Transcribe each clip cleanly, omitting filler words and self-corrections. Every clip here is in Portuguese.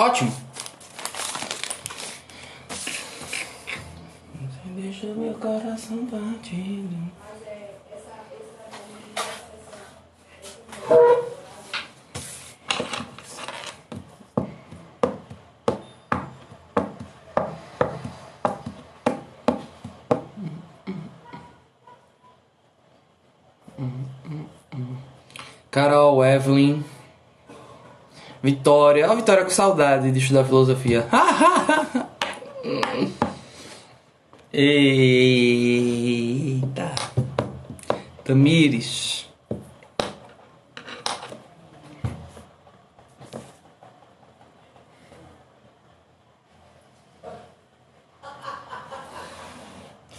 Ótimo. Deixa meu coração batido. Carol, Evelyn, Vitória. Ó, Vitória com saudade de estudar filosofia. Eita. Tamires.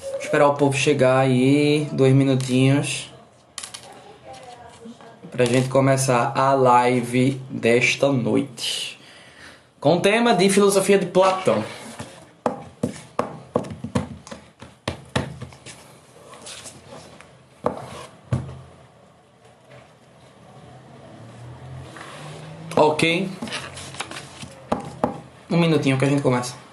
Vou esperar o povo chegar aí. 2 minutinhos. Pra gente começar a live desta noite. Com o tema de filosofia de Platão. Ok. 1 minutinho que a gente começa.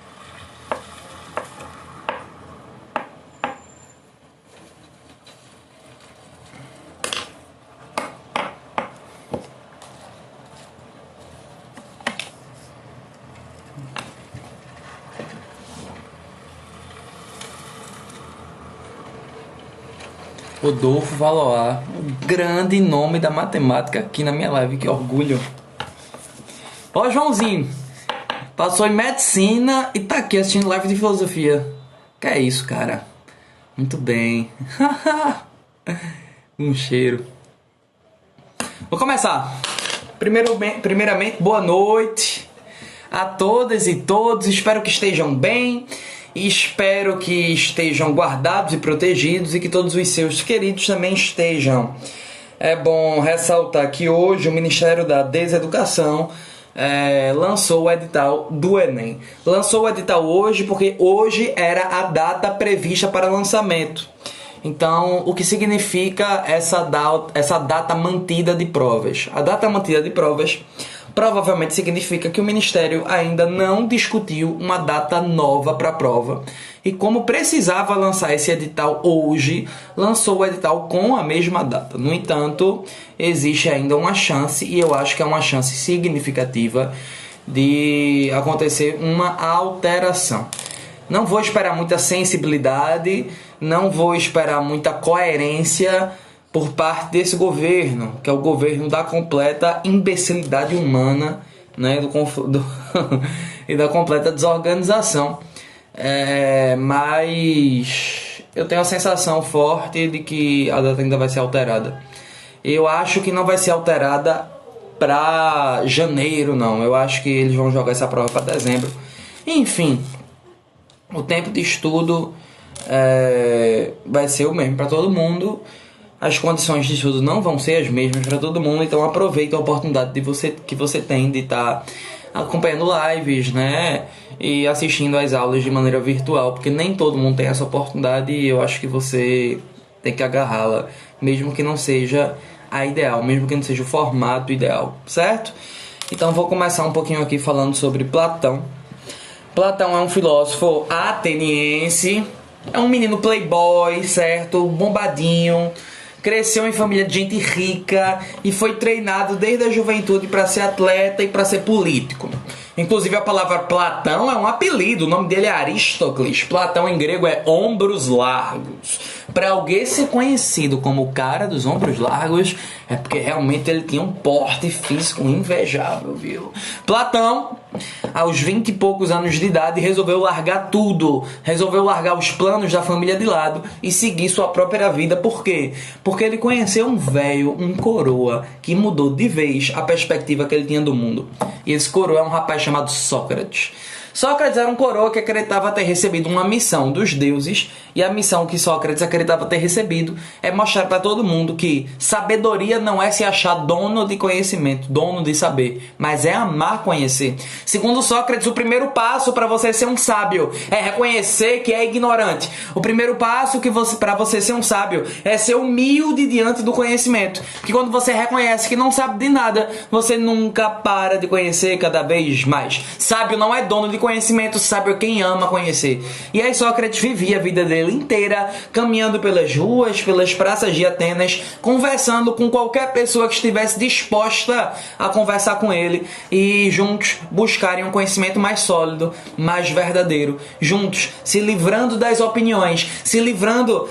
Rodolfo Valois, um grande nome da matemática aqui na minha live, que orgulho. Ó, Joãozinho, passou em medicina e tá aqui assistindo live de filosofia. Que é isso, cara? Muito bem. Um cheiro. Vou começar. Primeiramente, boa noite a todas e todos. Espero que estejam bem. Espero que estejam guardados e protegidos e que todos os seus queridos também estejam. É bom ressaltar que hoje o Ministério da Deseducação lançou o edital do Enem. Lançou o edital hoje porque hoje era a data prevista para lançamento. Então, o que significa essa data mantida de provas? A data mantida de provas provavelmente significa que o Ministério ainda não discutiu uma data nova para a prova. E como precisava lançar esse edital hoje, lançou o edital com a mesma data. No entanto, existe ainda uma chance, e eu acho que é uma chance significativa, de acontecer uma alteração. Não vou esperar muita sensibilidade, não vou esperar muita coerência por parte desse governo, que é o governo da completa imbecilidade humana, né, e da completa desorganização. Mas eu tenho a sensação forte de que a data ainda vai ser alterada. Eu acho que não vai ser alterada para janeiro, não. Eu acho que eles vão jogar essa prova para dezembro. Enfim, o tempo de estudo vai ser o mesmo para todo mundo. As condições de estudo não vão ser as mesmas para todo mundo, então aproveita a oportunidade que você tem de estar acompanhando lives, né? E assistindo às aulas de maneira virtual, porque nem todo mundo tem essa oportunidade e eu acho que você tem que agarrá-la, mesmo que não seja a ideal, mesmo que não seja o formato ideal, certo? Então vou começar um pouquinho aqui falando sobre Platão. Platão é um filósofo ateniense, é um menino playboy, certo? Bombadinho. Cresceu em família de gente rica e foi treinado desde a juventude para ser atleta e para ser político. Inclusive a palavra Platão é um apelido, o nome dele é Aristócles. Platão em grego é ombros largos. Para alguém ser conhecido como o cara dos ombros largos, é porque realmente ele tinha um porte físico invejável, viu? Platão, aos 20 e poucos anos de idade, resolveu largar tudo. Resolveu largar os planos da família de lado e seguir sua própria vida. Por quê? Porque ele conheceu um velho, um coroa, que mudou de vez a perspectiva que ele tinha do mundo. E esse coroa é um rapaz chamado Sócrates. Sócrates era um coroa que acreditava ter recebido uma missão dos deuses, e a missão que Sócrates acreditava ter recebido é mostrar para todo mundo que sabedoria não é se achar dono de conhecimento, dono de saber, mas é amar conhecer. Segundo Sócrates, o primeiro passo para você ser um sábio é reconhecer que é ignorante. O primeiro passo para você ser um sábio é ser humilde diante do conhecimento. Porque quando você reconhece que não sabe de nada, você nunca para de conhecer cada vez mais. Sábio não é dono de conhecimento, sábio é quem ama conhecer. E aí Sócrates vivia a vida dele inteira caminhando pelas ruas, pelas praças de Atenas, conversando com qualquer pessoa que estivesse disposta a conversar com ele e juntos buscarem um conhecimento mais sólido, mais verdadeiro, juntos se livrando das opiniões, se livrando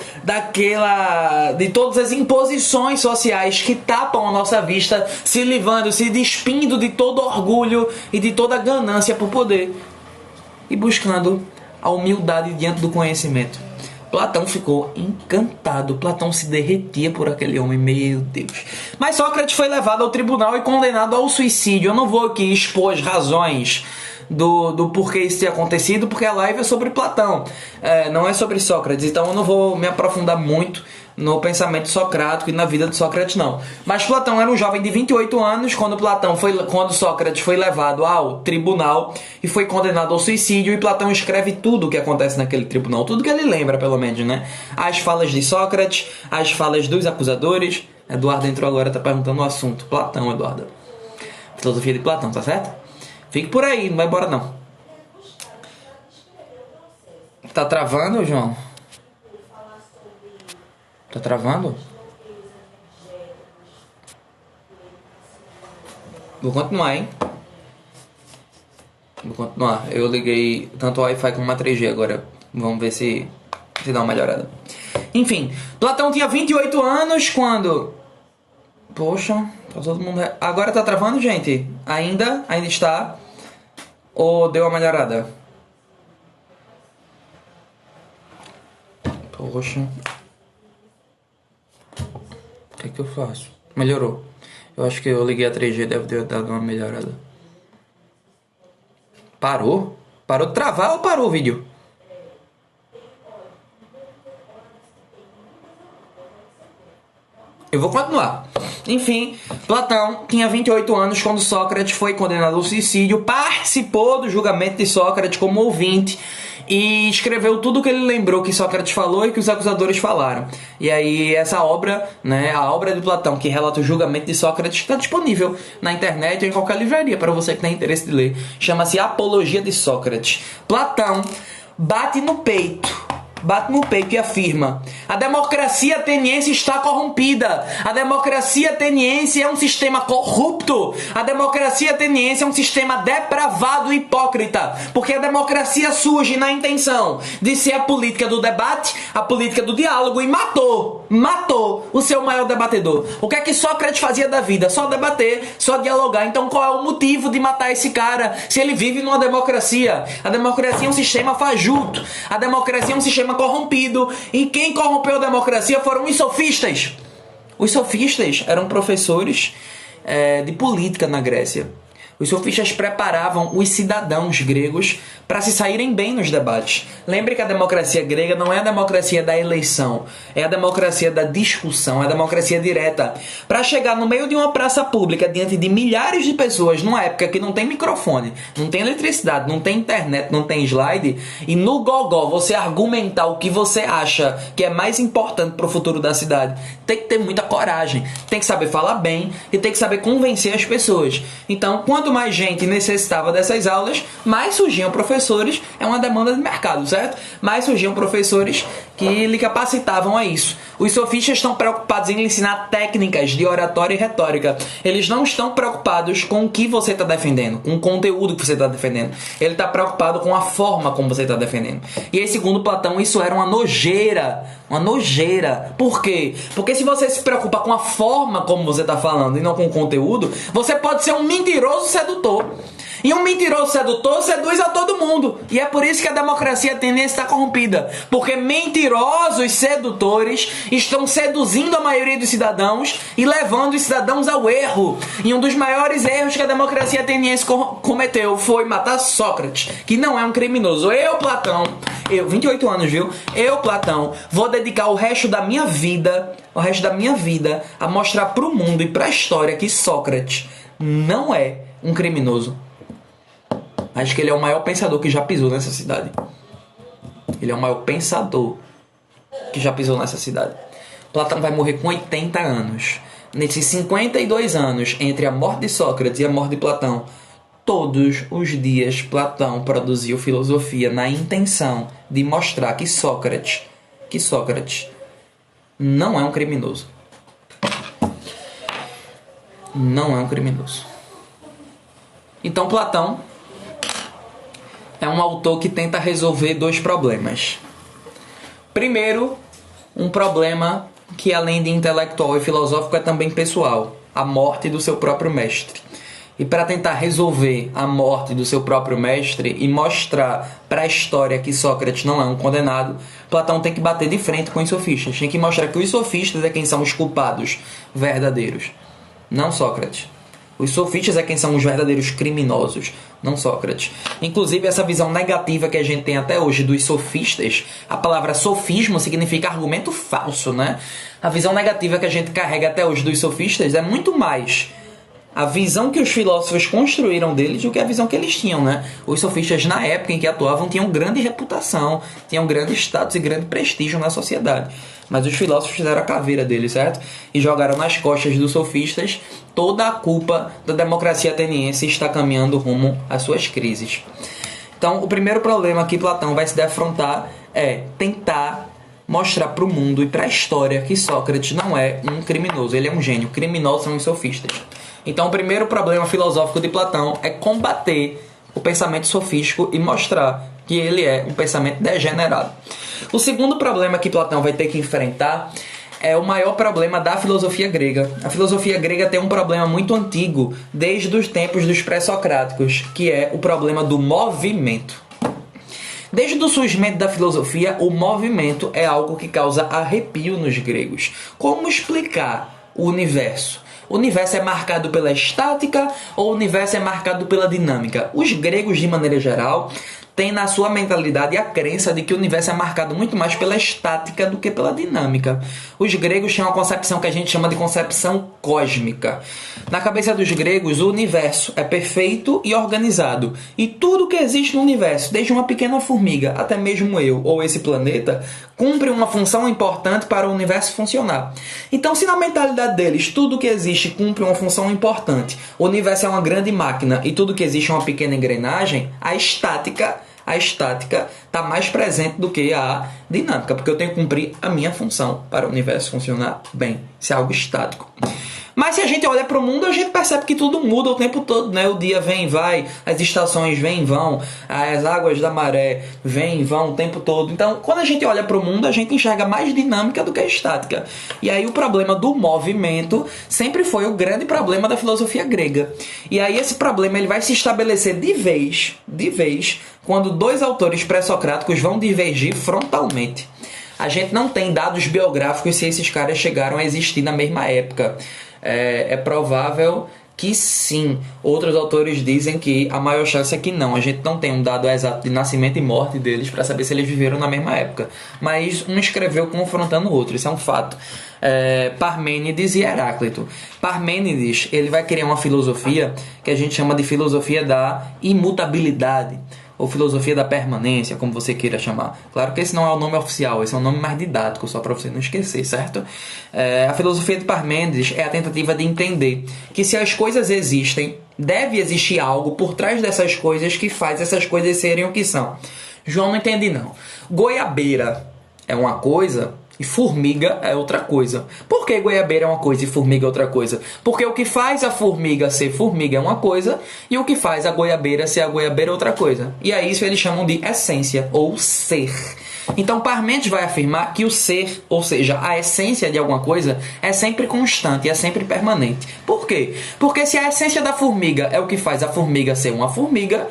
de todas as imposições sociais que tapam a nossa vista, se livrando, se despindo de todo orgulho e de toda ganância por poder e buscando a humildade diante do conhecimento. Platão ficou encantado. Platão se derretia por aquele homem, meu Deus. Mas Sócrates foi levado ao tribunal e condenado ao suicídio. Eu não vou aqui expor as razões do porquê isso ter acontecido, porque a live é sobre Platão, não é sobre Sócrates. Então eu não vou me aprofundar muito no pensamento socrático e na vida de Sócrates, não. Mas Platão era um jovem de 28 anos quando Sócrates foi levado ao tribunal e foi condenado ao suicídio, e Platão escreve tudo o que acontece naquele tribunal, tudo que ele lembra, pelo menos, né? As falas de Sócrates, as falas dos acusadores. Eduardo entrou agora, tá perguntando o assunto. Platão, Eduardo. Filosofia de Platão, tá certo? Fique por aí, não vai embora não. Tá travando, João? Tá travando? Vou continuar, hein? Vou continuar. Eu liguei tanto o Wi-Fi como a 3G agora. Vamos ver se dá uma melhorada. Enfim, Platão tinha 28 anos quando... Poxa, tá todo mundo... Agora tá travando, gente? Ainda está? Ou deu uma melhorada? Poxa... O que é que eu faço? Melhorou. Eu acho que eu liguei a 3G, deve ter dado uma melhorada. Parou? Parou de travar ou parou o vídeo? Eu vou continuar. Enfim, Platão tinha 28 anos quando Sócrates foi condenado ao suicídio, participou do julgamento de Sócrates como ouvinte e escreveu tudo o que ele lembrou que Sócrates falou e que os acusadores falaram. E aí essa obra, né, a obra de Platão que relata o julgamento de Sócrates, está disponível na internet ou em qualquer livraria para você que tem interesse de ler. Chama-se Apologia de Sócrates. Platão bate no peito e afirma: a democracia ateniense está corrompida. A democracia ateniense é um sistema corrupto. A democracia ateniense é um sistema depravado e hipócrita. Porque a democracia surge na intenção de ser a política do debate, a política do diálogo, e matou o seu maior debatedor. O que é que Sócrates fazia da vida? Só debater, só dialogar. Então qual é o motivo de matar esse cara se ele vive numa democracia? A democracia é um sistema fajuto. A democracia é um sistema corrompido, e quem corrompeu a democracia foram os sofistas. Os sofistas eram professores de política na Grécia. Os sofistas preparavam os cidadãos gregos para se saírem bem nos debates. Lembre que a democracia grega não é a democracia da eleição, é a democracia da discussão, é a democracia direta. Para chegar no meio de uma praça pública, diante de milhares de pessoas, numa época que não tem microfone, não tem eletricidade, não tem internet, não tem slide, e no gogó você argumentar o que você acha que é mais importante para o futuro da cidade, tem que ter muita coragem, tem que saber falar bem e tem que saber convencer as pessoas. Então, quanto mais gente necessitava dessas aulas, mais surgiam professores. É uma demanda de mercado, certo? Mais surgiam professores que lhe capacitavam a isso. Os sofistas estão preocupados em ensinar técnicas de oratória e retórica. Eles não estão preocupados com o que você está defendendo, com o conteúdo que você está defendendo. Ele está preocupado com a forma como você está defendendo. E aí, segundo Platão, isso era uma nojeira. Uma nojeira. Por quê? Porque se você se preocupa com a forma como você está falando e não com o conteúdo, você pode ser um mentiroso sedutor. E um mentiroso sedutor seduz a todo mundo. E é por isso que a democracia ateniense está corrompida. Porque mentirosos sedutores estão seduzindo a maioria dos cidadãos e levando os cidadãos ao erro. E um dos maiores erros que a democracia ateniense cometeu foi matar Sócrates, que não é um criminoso. Eu, Platão, 28 anos, viu? Eu, Platão, vou dedicar o resto da minha vida a mostrar pro mundo e pra história que Sócrates não é um criminoso. Acho que ele é o maior pensador que já pisou nessa cidade. Ele é o maior pensador que já pisou nessa cidade. Platão vai morrer com 80 anos. Nesses 52 anos, entre a morte de Sócrates e a morte de Platão, todos os dias Platão produziu filosofia na intenção de mostrar que Sócrates não é um criminoso. Não é um criminoso. Então Platão é um autor que tenta resolver dois problemas. Primeiro, um problema que além de intelectual e filosófico é também pessoal, a morte do seu próprio mestre. E para tentar resolver a morte do seu próprio mestre e mostrar para a história que Sócrates não é um condenado, Platão tem que bater de frente com os sofistas. Tem que mostrar que os sofistas é quem são os culpados verdadeiros, não Sócrates. Os sofistas é quem são os verdadeiros criminosos, não Sócrates. Inclusive, essa visão negativa que a gente tem até hoje dos sofistas, a palavra sofismo significa argumento falso, né? A visão negativa que a gente carrega até hoje dos sofistas é muito mais a visão que os filósofos construíram deles do que a visão que eles tinham, né? Os sofistas, na época em que atuavam, tinham grande reputação, tinham grande status e grande prestígio na sociedade. Mas os filósofos fizeram a caveira deles, certo? E jogaram nas costas dos sofistas toda a culpa da democracia ateniense está caminhando rumo às suas crises. Então, o primeiro problema que Platão vai se defrontar é tentar mostrar para o mundo e para a história que Sócrates não é um criminoso, ele é um gênio. Criminosos são os sofistas. Então, o primeiro problema filosófico de Platão é combater o pensamento sofístico e mostrar que ele é um pensamento degenerado. O segundo problema que Platão vai ter que enfrentar é o maior problema da filosofia grega. A filosofia grega tem um problema muito antigo, desde os tempos dos pré-socráticos, que é o problema do movimento. Desde o surgimento da filosofia, o movimento é algo que causa arrepio nos gregos. Como explicar o universo? O universo é marcado pela estática ou o universo é marcado pela dinâmica? Os gregos, de maneira geral, têm na sua mentalidade a crença de que o universo é marcado muito mais pela estática do que pela dinâmica. Os gregos têm uma concepção que a gente chama de concepção cósmica. Na cabeça dos gregos, o universo é perfeito e organizado. E tudo que existe no universo, desde uma pequena formiga até mesmo eu ou esse planeta, cumpre uma função importante para o universo funcionar. Então, se na mentalidade deles tudo que existe cumpre uma função importante, o universo é uma grande máquina e tudo que existe é uma pequena engrenagem, a estática está mais presente do que a dinâmica, porque eu tenho que cumprir a minha função para o universo funcionar bem. Isso é algo estático. Mas se a gente olha para o mundo, a gente percebe que tudo muda o tempo todo, né? O dia vem e vai, as estações vêm e vão, as águas da maré vêm e vão o tempo todo. Então, quando a gente olha para o mundo, a gente enxerga mais dinâmica do que estática. E aí o problema do movimento sempre foi o grande problema da filosofia grega. E aí esse problema ele vai se estabelecer de vez, quando dois autores pré-socráticos vão divergir frontalmente. A gente não tem dados biográficos se esses caras chegaram a existir na mesma época. É provável que sim. Outros autores dizem que a maior chance é que não. A gente não tem um dado exato de nascimento e morte deles para saber se eles viveram na mesma época. Mas um escreveu confrontando o outro. Isso é um fato. Parmênides e Heráclito. Parmênides ele vai criar uma filosofia que a gente chama de filosofia da imutabilidade, ou filosofia da permanência, como você queira chamar. Claro que esse não é o nome oficial, esse é um nome mais didático, só para você não esquecer, certo? A filosofia de Parmênides é a tentativa de entender que se as coisas existem, deve existir algo por trás dessas coisas que faz essas coisas serem o que são. João não entende não. Goiabeira é uma coisa E formiga é outra coisa. Por que goiabeira é uma coisa e formiga é outra coisa? Porque o que faz a formiga ser formiga é uma coisa e o que faz a goiabeira ser a goiabeira é outra coisa. E é isso que eles chamam de essência ou ser. Então Parmênides vai afirmar que o ser, ou seja, a essência de alguma coisa, é sempre constante, é sempre permanente. Por quê? Porque se a essência da formiga é o que faz a formiga ser uma formiga,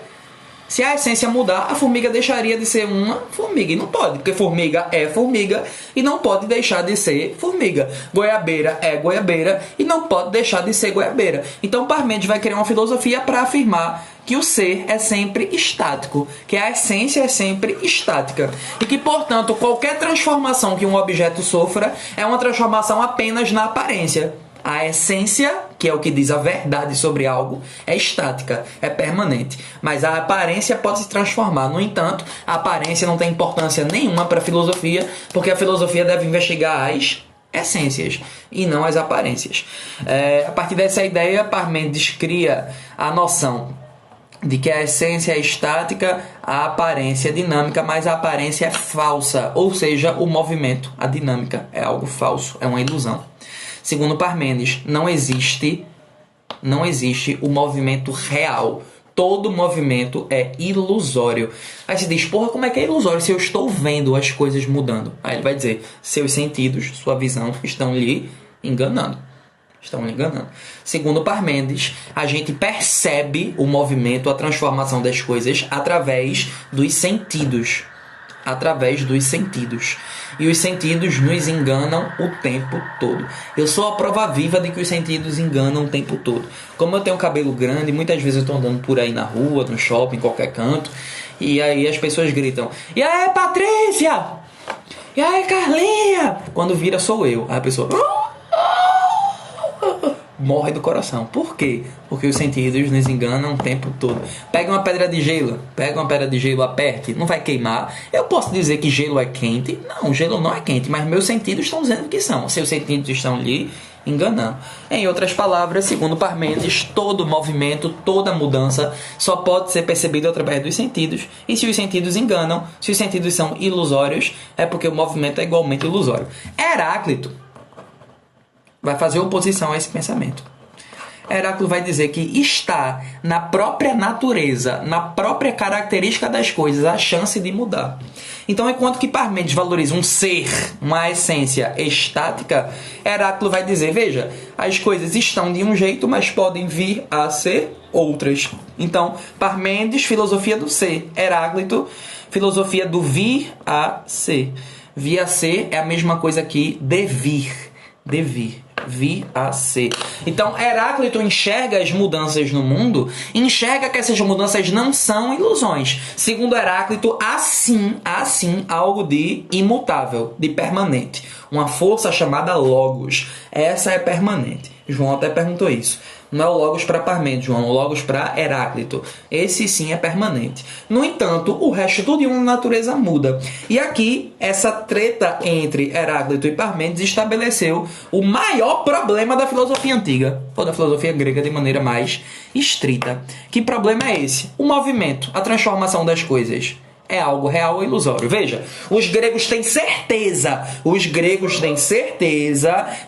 se a essência mudar, a formiga deixaria de ser uma formiga. E não pode, porque formiga é formiga e não pode deixar de ser formiga. Goiabeira é goiabeira e não pode deixar de ser goiabeira. Então Parmênides vai criar uma filosofia para afirmar que o ser é sempre estático, que a essência é sempre estática e que, portanto, qualquer transformação que um objeto sofra é uma transformação apenas na aparência. A essência, que é o que diz a verdade sobre algo, é estática, é permanente. Mas a aparência pode se transformar. No entanto, a aparência não tem importância nenhuma para a filosofia, porque a filosofia deve investigar as essências e não as aparências. A partir dessa ideia, Parmênides cria a noção de que a essência é estática, a aparência é dinâmica, mas a aparência é falsa, ou seja, o movimento, a dinâmica, é algo falso, é uma ilusão. Segundo Parmênides, não existe o movimento real. Todo movimento é ilusório. Aí você diz, porra, como é que é ilusório se eu estou vendo as coisas mudando? Aí ele vai dizer, seus sentidos, sua visão estão lhe enganando. Estão lhe enganando. Segundo Parmênides, a gente percebe o movimento, a transformação das coisas através dos sentidos. Através dos sentidos. E os sentidos nos enganam o tempo todo. Eu sou a prova viva de que os sentidos enganam o tempo todo. Como eu tenho cabelo grande, muitas vezes eu estou andando por aí na rua, no shopping, em qualquer canto, e aí as pessoas gritam, e aí, Patrícia? E aí, Carlinha? Quando vira, sou eu. Aí a pessoa morre do coração. Por quê? Porque os sentidos nos enganam o tempo todo. Pega uma pedra de gelo, aperte, não vai queimar. Eu posso dizer que gelo é quente? Não, gelo não é quente, mas meus sentidos estão dizendo que são. Seus sentidos estão lhe enganando. Em outras palavras, segundo Parmênides, todo movimento, toda mudança só pode ser percebido através dos sentidos. E se os sentidos enganam, se os sentidos são ilusórios, é porque o movimento é igualmente ilusório. Heráclito vai fazer oposição a esse pensamento. Heráclito vai dizer que está na própria natureza, na própria característica das coisas, a chance de mudar. Então, enquanto que Parmênides valoriza um ser, uma essência estática, Heráclito vai dizer, veja, as coisas estão de um jeito, mas podem vir a ser outras. Então, Parmênides, filosofia do ser. Heráclito, filosofia do vir a ser. Vir a ser é a mesma coisa que devir. Vir a ser. Então, Heráclito enxerga as mudanças no mundo, enxerga que essas mudanças não são ilusões. Segundo Heráclito, há sim algo de imutável, de permanente. Uma força chamada Logos. Essa é permanente. João até perguntou isso. Não é o Logos para Parmênides, João, é o Logos para Heráclito. Esse sim é permanente. No entanto, o resto tudo de uma natureza muda. E aqui, essa treta entre Heráclito e Parmênides estabeleceu o maior problema da filosofia antiga, ou da filosofia grega de maneira mais estrita. Que problema é esse? O movimento, a transformação das coisas. É algo real ou ilusório? Veja, os gregos têm certeza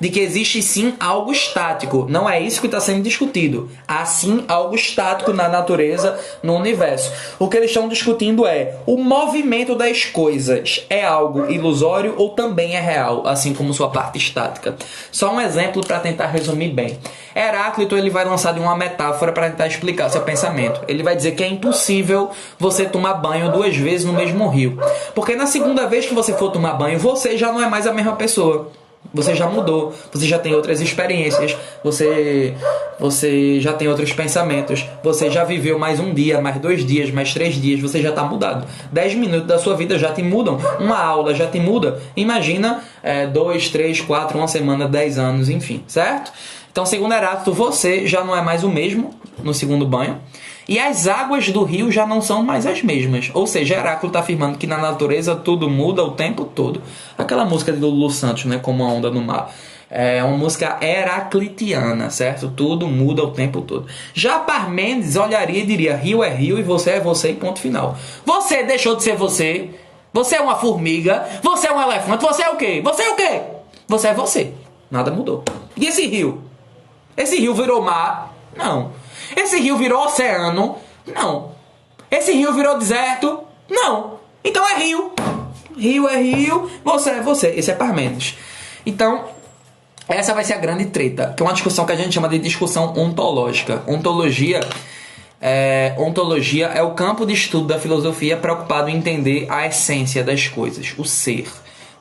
de que existe sim algo estático. Não é isso que está sendo discutido. Há sim algo estático na natureza, no universo. O que eles estão discutindo é o movimento das coisas. É algo ilusório ou também é real, assim como sua parte estática? Só um exemplo para tentar resumir bem. Heráclito ele vai lançar de uma metáfora para tentar explicar seu pensamento. Ele vai dizer que é impossível você tomar banho 2 vezes no mesmo rio. Porque na segunda vez que você for tomar banho, você já não é mais a mesma pessoa. Você já mudou, você já tem outras experiências, você já tem outros pensamentos, você já viveu mais 1 dia, mais 2 dias, mais 3 dias, você já está mudado. 10 minutos da sua vida já te mudam, uma aula já te muda. Imagina 2, 3, 4, 1 semana, 10 anos, enfim, certo? Então, segundo Heráclito, você já não é mais o mesmo no segundo banho. E as águas do rio já não são mais as mesmas. Ou seja, Heráclito está afirmando que na natureza tudo muda o tempo todo. Aquela música de Lulu Santos, né, como a onda no mar. É uma música heraclitiana, certo? Tudo muda o tempo todo. Já Parmênides olharia e diria, rio é rio e você é você e ponto final. Você deixou de ser você Você é uma formiga, você é um elefante, você é o quê? Você é o quê? Você é você. Nada mudou. E esse rio? Esse rio virou mar? Não. Esse rio virou oceano? Não. Esse rio virou deserto? Não. Então é rio. Rio é rio, você é você. Esse é Parmênides. Então, essa vai ser a grande treta, que é uma discussão que a gente chama de discussão ontológica. Ontologia é o campo de estudo da filosofia preocupado em entender a essência das coisas, o ser,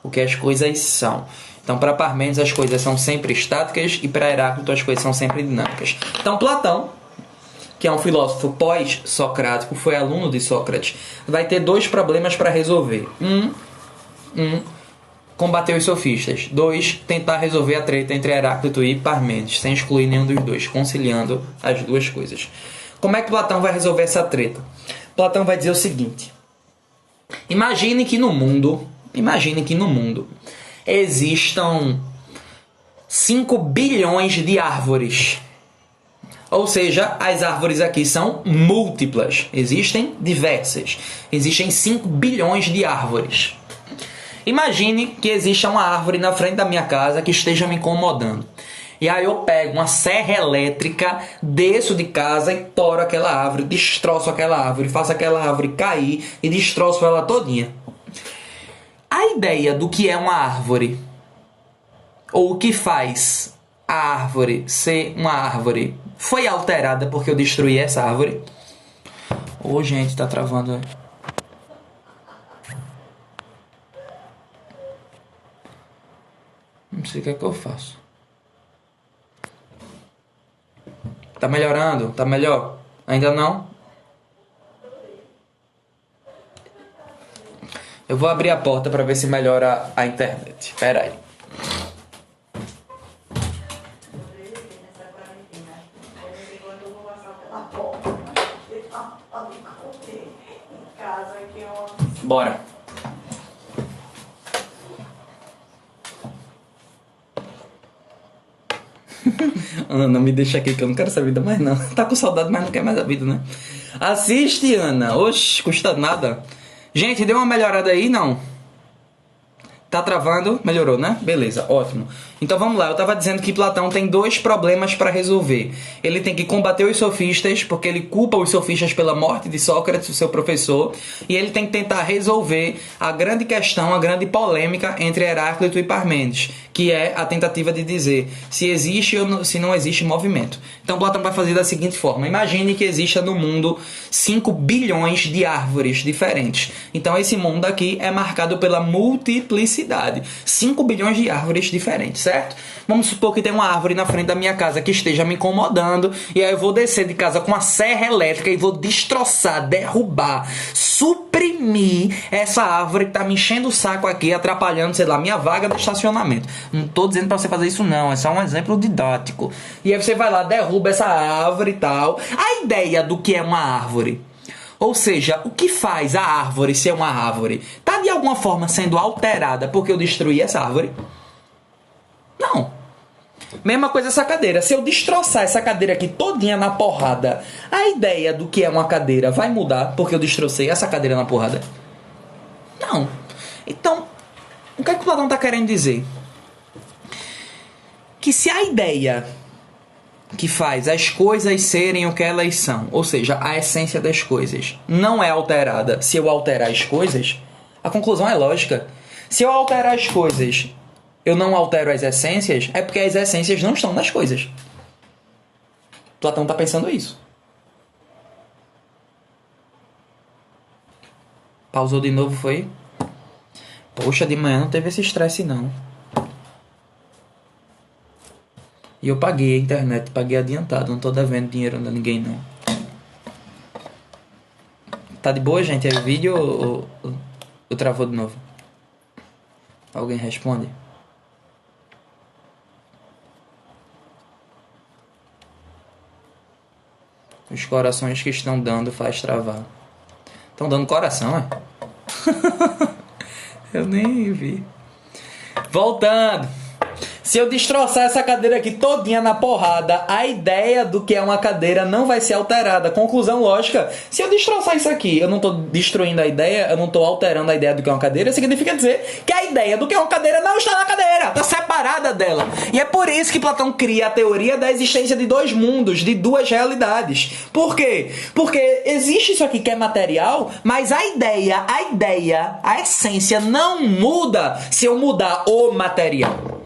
o que as coisas são. Então, para Parmênides, as coisas são sempre estáticas e para Heráclito, as coisas são sempre dinâmicas. Então, Platão, que é um filósofo pós-socrático, foi aluno de Sócrates, vai ter dois problemas para resolver. Combater os sofistas. 2. Tentar resolver a treta entre Heráclito e Parmênides, sem excluir nenhum dos dois, conciliando as duas coisas. Como é que Platão vai resolver essa treta? Platão vai dizer o seguinte: imagine que no mundo existam 5 bilhões de árvores. Ou seja, as árvores aqui são múltiplas. Existem diversas. Existem 5 bilhões de árvores. Imagine que exista uma árvore na frente da minha casa que esteja me incomodando. E aí eu pego uma serra elétrica, desço de casa e toro aquela árvore, destroço aquela árvore, faço aquela árvore cair e destroço ela todinha. A ideia do que é uma árvore, ou o que faz a árvore ser uma árvore, foi alterada porque eu destruí essa árvore? Ô, gente, tá travando. Não sei o que é que eu faço. Tá melhorando? Tá melhor? Ainda não? Eu vou abrir a porta para ver se melhora a internet. Espera aí. Bora. Ana, me deixa aqui que eu não quero essa vida mais não. Tá com saudade, mas não quer mais a vida, né? Assiste, Ana. Oxe, custa nada. Gente, deu uma melhorada aí, não? Tá travando? Melhorou, né? Beleza, ótimo. Então vamos lá, eu tava dizendo que Platão tem 2 problemas para resolver. Ele tem que combater os sofistas, porque ele culpa os sofistas pela morte de Sócrates, o seu professor, e ele tem que tentar resolver a grande questão, a grande polêmica entre Heráclito e Parmênides, que é a tentativa de dizer se existe ou se não existe movimento. Então Platão vai fazer da seguinte forma: imagine que exista no mundo 5 bilhões de árvores diferentes. Então esse mundo aqui é marcado pela multiplicidade. 5 bilhões de árvores diferentes, certo? Vamos supor que tem uma árvore na frente da minha casa que esteja me incomodando, e aí eu vou descer de casa com uma serra elétrica e vou destroçar, derrubar, suprimir essa árvore que tá me enchendo o saco aqui, atrapalhando, sei lá, minha vaga de estacionamento. Não tô dizendo pra você fazer isso não, é só um exemplo didático. E aí você vai lá, derruba essa árvore e tal. A ideia do que é uma árvore, ou seja, o que faz a árvore ser uma árvore, tá de alguma forma sendo alterada porque eu destruí essa árvore? Não. Mesma coisa essa cadeira. Se eu destroçar essa cadeira aqui todinha na porrada, a ideia do que é uma cadeira vai mudar porque eu destrocei essa cadeira na porrada? Não. Então, o que é que o Platão está querendo dizer? Que se a ideia que faz as coisas serem o que elas são, ou seja, a essência das coisas, não é alterada se eu alterar as coisas, a conclusão é lógica. Se eu alterar as coisas, eu não altero as essências, é porque as essências não estão nas coisas. Platão está pensando isso. Pausou de novo, foi? Poxa, de manhã não teve esse estresse não. E eu paguei a internet, paguei adiantado, não tô devendo dinheiro a ninguém não. Tá de boa, gente? É o vídeo ou travou de novo? Alguém responde? Os corações que estão dando faz travar. Estão dando coração, é? Eu nem vi. Voltando. Se eu destroçar essa cadeira aqui todinha na porrada, a ideia do que é uma cadeira não vai ser alterada. Conclusão lógica, se eu destroçar isso aqui, eu não estou destruindo a ideia, eu não estou alterando a ideia do que é uma cadeira, significa dizer que a ideia do que é uma cadeira não está na cadeira, está separada dela. E é por isso que Platão cria a teoria da existência de dois mundos, de duas realidades. Por quê? Porque existe isso aqui que é material, mas a ideia, a essência não muda se eu mudar o material.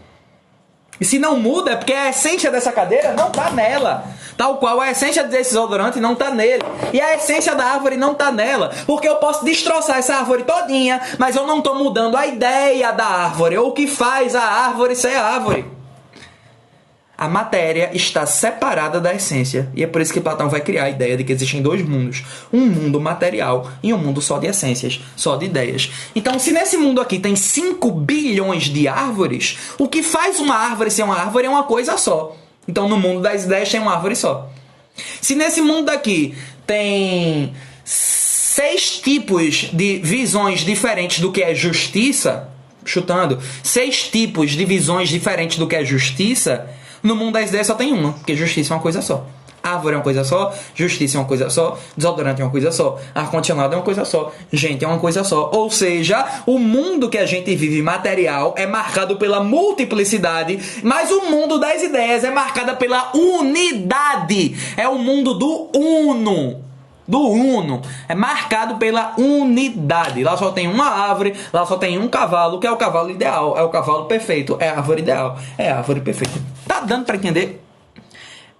E se não muda, é porque a essência dessa cadeira não está nela. Tal qual a essência desse desodorante não está nele. E a essência da árvore não está nela. Porque eu posso destroçar essa árvore todinha, mas eu não estou mudando a ideia da árvore, ou o que faz a árvore ser árvore. A matéria está separada da essência. E é por isso que Platão vai criar a ideia de que existem dois mundos. Um mundo material e um mundo só de essências, só de ideias. Então, se nesse mundo aqui tem 5 bilhões de árvores, o que faz uma árvore ser uma árvore é uma coisa só. Então, no mundo das ideias tem uma árvore só. Se nesse mundo daqui tem 6 tipos de visões diferentes do que é justiça, chutando, 6 tipos de visões diferentes do que é justiça, no mundo das ideias só tem uma, porque justiça é uma coisa só. Árvore é uma coisa só, justiça é uma coisa só, desodorante é uma coisa só, ar-condicionado é uma coisa só, gente é uma coisa só. Ou seja, o mundo que a gente vive material é marcado pela multiplicidade, mas o mundo das ideias é marcado pela unidade. É o mundo do uno. Do uno, é marcado pela unidade. Lá só tem uma árvore, lá só tem um cavalo, que é o cavalo ideal, é o cavalo perfeito, é a árvore ideal, é a árvore perfeita. Tá dando para entender?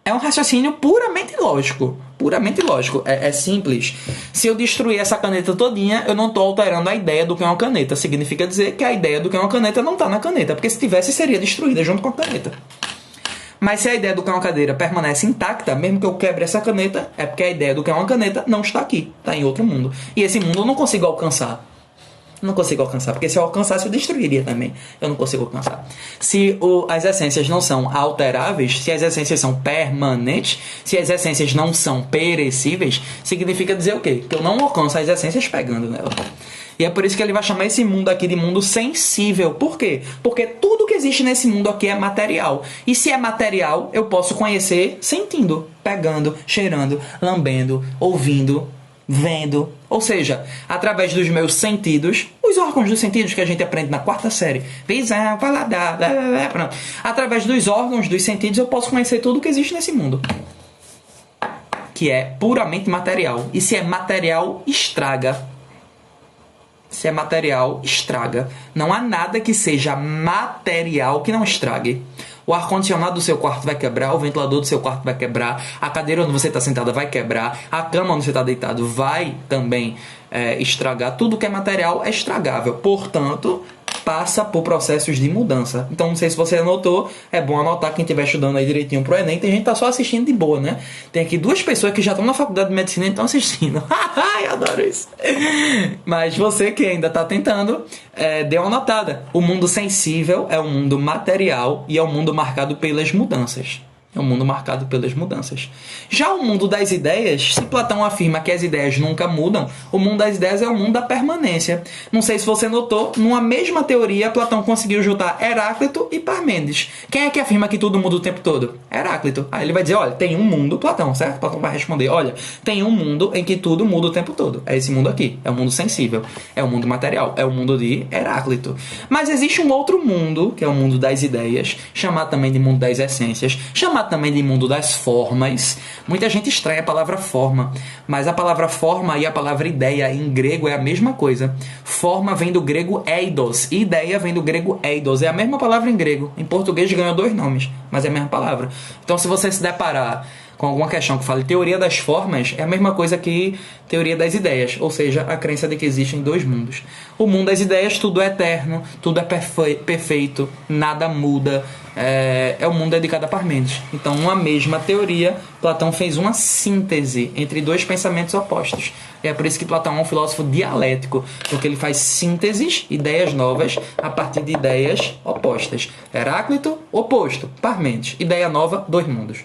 É um raciocínio puramente lógico. Puramente lógico. É simples. Se eu destruir essa caneta todinha, eu não estou alterando a ideia do que é uma caneta. Significa dizer que a ideia do que é uma caneta não está na caneta, porque se tivesse, seria destruída junto com a caneta. Mas se a ideia do que é uma cadeira permanece intacta, mesmo que eu quebre essa caneta, é porque a ideia do que é uma caneta não está aqui, está em outro mundo. E esse mundo eu não consigo alcançar. Não consigo alcançar, porque se eu alcançasse eu destruiria também. Eu não consigo alcançar. Se as essências não são alteráveis, se as essências são permanentes, se as essências não são perecíveis, significa dizer o quê? Que eu não alcanço as essências pegando nela. E é por isso que ele vai chamar esse mundo aqui de mundo sensível. Por quê? Porque tudo que existe nesse mundo aqui é material. E se é material, eu posso conhecer sentindo, pegando, cheirando, lambendo, ouvindo, vendo. Ou seja, através dos meus sentidos, os órgãos dos sentidos que a gente aprende na 4ª série. Visão, paladar, blá, blá, blá, pronto. Através dos órgãos dos sentidos eu posso conhecer tudo que existe nesse mundo. Que é puramente material. E se é material, estraga. Se é material, estraga. Não há nada que seja material que não estrague. O ar-condicionado do seu quarto vai quebrar, o ventilador do seu quarto vai quebrar, a cadeira onde você está sentada vai quebrar, a cama onde você está deitado vai também estragar. Tudo que é material é estragável. Portanto, passa por processos de mudança. Então, não sei se você anotou, é bom anotar quem estiver estudando aí direitinho pro Enem. Tem gente que tá só assistindo de boa, né? Tem aqui 2 pessoas que já estão na faculdade de medicina e estão assistindo. Ai, adoro isso. Mas você que ainda tá tentando, dê uma notada. O mundo sensível é um mundo material e é um mundo marcado pelas mudanças. É um mundo marcado pelas mudanças. Já o mundo das ideias, se Platão afirma que as ideias nunca mudam, o mundo das ideias é o mundo da permanência. Não sei se você notou, numa mesma teoria, Platão conseguiu juntar Heráclito e Parmênides. Quem é que afirma que tudo muda o tempo todo? Heráclito. Aí ele vai dizer, olha, tem um mundo, Platão, certo? Platão vai responder, olha, tem um mundo em que tudo muda o tempo todo. É esse mundo aqui. É o mundo sensível. É o mundo material. É o mundo de Heráclito. Mas existe um outro mundo, que é o mundo das ideias, chamado também de mundo das essências, chamado também de mundo das formas. Muita gente estranha a palavra forma, mas a palavra forma e a palavra ideia em grego é a mesma coisa. Forma vem do grego eidos, e ideia vem do grego eidos. É a mesma palavra em grego. Em português ganhou 2 nomes, mas é a mesma palavra. Então, se você se deparar com alguma questão que fale teoria das formas, é a mesma coisa que teoria das ideias, ou seja, a crença de que existem 2 mundos. O mundo das ideias, tudo é eterno, tudo é perfeito, nada muda, é o mundo dedicado a Parmênides. Então, uma mesma teoria, Platão fez uma síntese entre 2 pensamentos opostos. E é por isso que Platão é um filósofo dialético, porque ele faz sínteses, ideias novas, a partir de ideias opostas. Heráclito, oposto, Parmênides. Ideia nova, 2 mundos.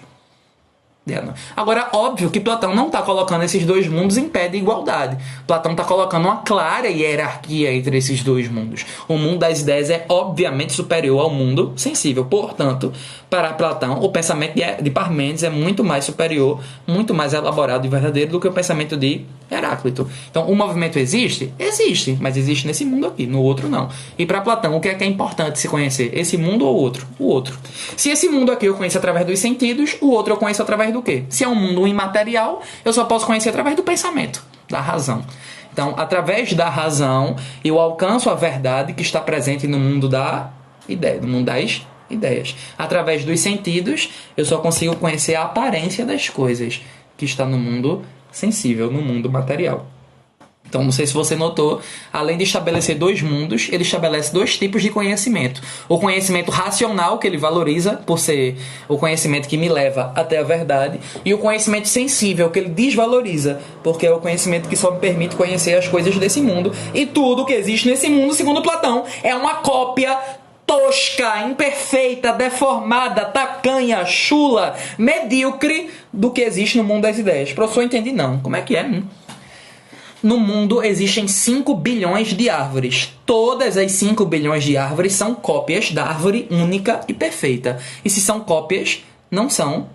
Agora, óbvio que Platão não está colocando esses dois mundos em pé de igualdade. Platão está colocando uma clara hierarquia entre esses dois mundos. O mundo das ideias é obviamente superior ao mundo sensível. Portanto, para Platão, o pensamento de Parmênides é muito mais superior, muito mais elaborado e verdadeiro do que o pensamento de Heráclito. Então, o movimento existe? Existe, mas existe nesse mundo aqui, no outro não. E para Platão, o que é importante se conhecer? Esse mundo ou o outro? O outro. Se esse mundo aqui eu conheço através dos sentidos, o outro eu conheço através do quê? Se é um mundo imaterial, eu só posso conhecer através do pensamento, da razão. Então, através da razão, eu alcanço a verdade que está presente no mundo da ideia, no mundo das ideias. Através dos sentidos, eu só consigo conhecer a aparência das coisas que está no mundo sensível, no mundo material. Então, não sei se você notou, além de estabelecer dois mundos, ele estabelece dois tipos de conhecimento. O conhecimento racional, que ele valoriza por ser o conhecimento que me leva até a verdade, e o conhecimento sensível, que ele desvaloriza, porque é o conhecimento que só me permite conhecer as coisas desse mundo. E tudo que existe nesse mundo, segundo Platão, é uma cópia tosca, imperfeita, deformada, tacanha, chula, medíocre do que existe no mundo das ideias. Professor, entendi não. Como é que é? No mundo existem 5 bilhões de árvores. Todas as 5 bilhões de árvores são cópias da árvore única e perfeita. E se são cópias, não são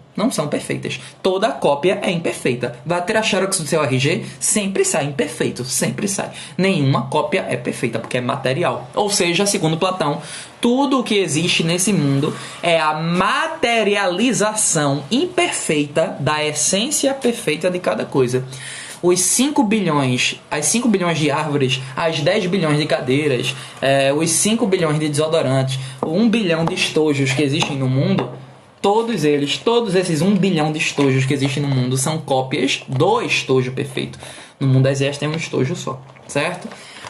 perfeitas. Toda cópia é imperfeita. Vai ter a xerox do seu RG, sempre sai imperfeito, sempre sai. Nenhuma cópia é perfeita, porque é material. Ou seja, segundo Platão, tudo o que existe nesse mundo é a materialização imperfeita da essência perfeita de cada coisa. Os 5 bilhões, as 5 bilhões de árvores, as 10 bilhões de cadeiras, os 5 bilhões de desodorantes, o 1 bilhão de estojos que existem no mundo, todos esses 1 bilhão de estojos que existem no mundo são cópias do estojo perfeito. No mundo das ideias tem um estojo só, certo?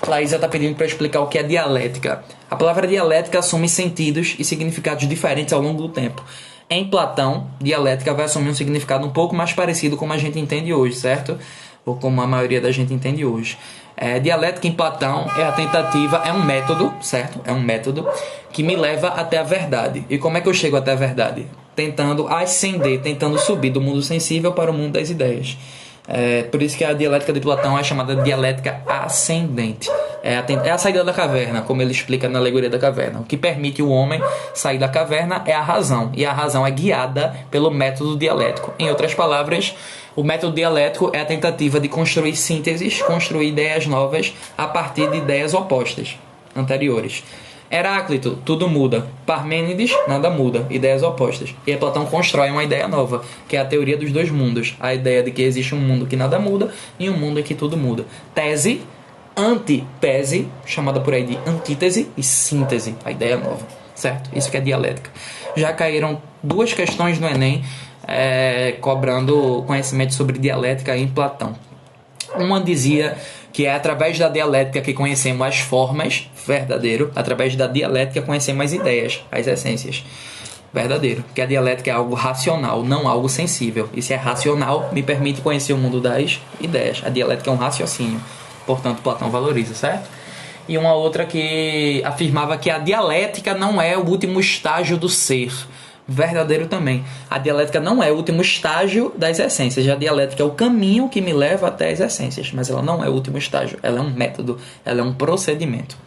Laísa está pedindo para explicar o que é dialética. A palavra dialética assume sentidos e significados diferentes ao longo do tempo. Em Platão, dialética vai assumir um significado um pouco mais parecido com como a gente entende hoje, certo? Ou como a maioria da gente entende hoje. Dialética em Platão é a tentativa, é um método, certo? É um método que me leva até a verdade. E como é que eu chego até a verdade? Tentando ascender, tentando subir do mundo sensível para o mundo das ideias. Por isso que a dialética de Platão é chamada dialética ascendente. É a saída da caverna, como ele explica na alegoria da caverna. O que permite o homem sair da caverna é a razão. E a razão é guiada pelo método dialético. Em outras palavras, o método dialético é a tentativa de construir sínteses, construir ideias novas a partir de ideias opostas, anteriores. Heráclito, tudo muda. Parmênides, nada muda. Ideias opostas. E aí Platão constrói uma ideia nova, que é a teoria dos dois mundos. A ideia de que existe um mundo que nada muda e um mundo em que tudo muda. Tese, antitese, chamada por aí de antítese e síntese. A ideia nova, certo? Isso que é dialética. Já caíram 2 questões no Enem, cobrando conhecimento sobre dialética em Platão. Uma dizia que é através da dialética que conhecemos as formas, verdadeiro. Através da dialética conhecemos as ideias, as essências, verdadeiro. Que a dialética é algo racional, não algo sensível. E se é racional, me permite conhecer o mundo das ideias. A dialética é um raciocínio, portanto Platão valoriza, certo? E uma outra que afirmava que a dialética não é o último estágio do ser. Verdadeiro também. A dialética não é o último estágio das essências. A dialética é o caminho que me leva até as essências, mas ela não é o último estágio. Ela é um método, ela é um procedimento.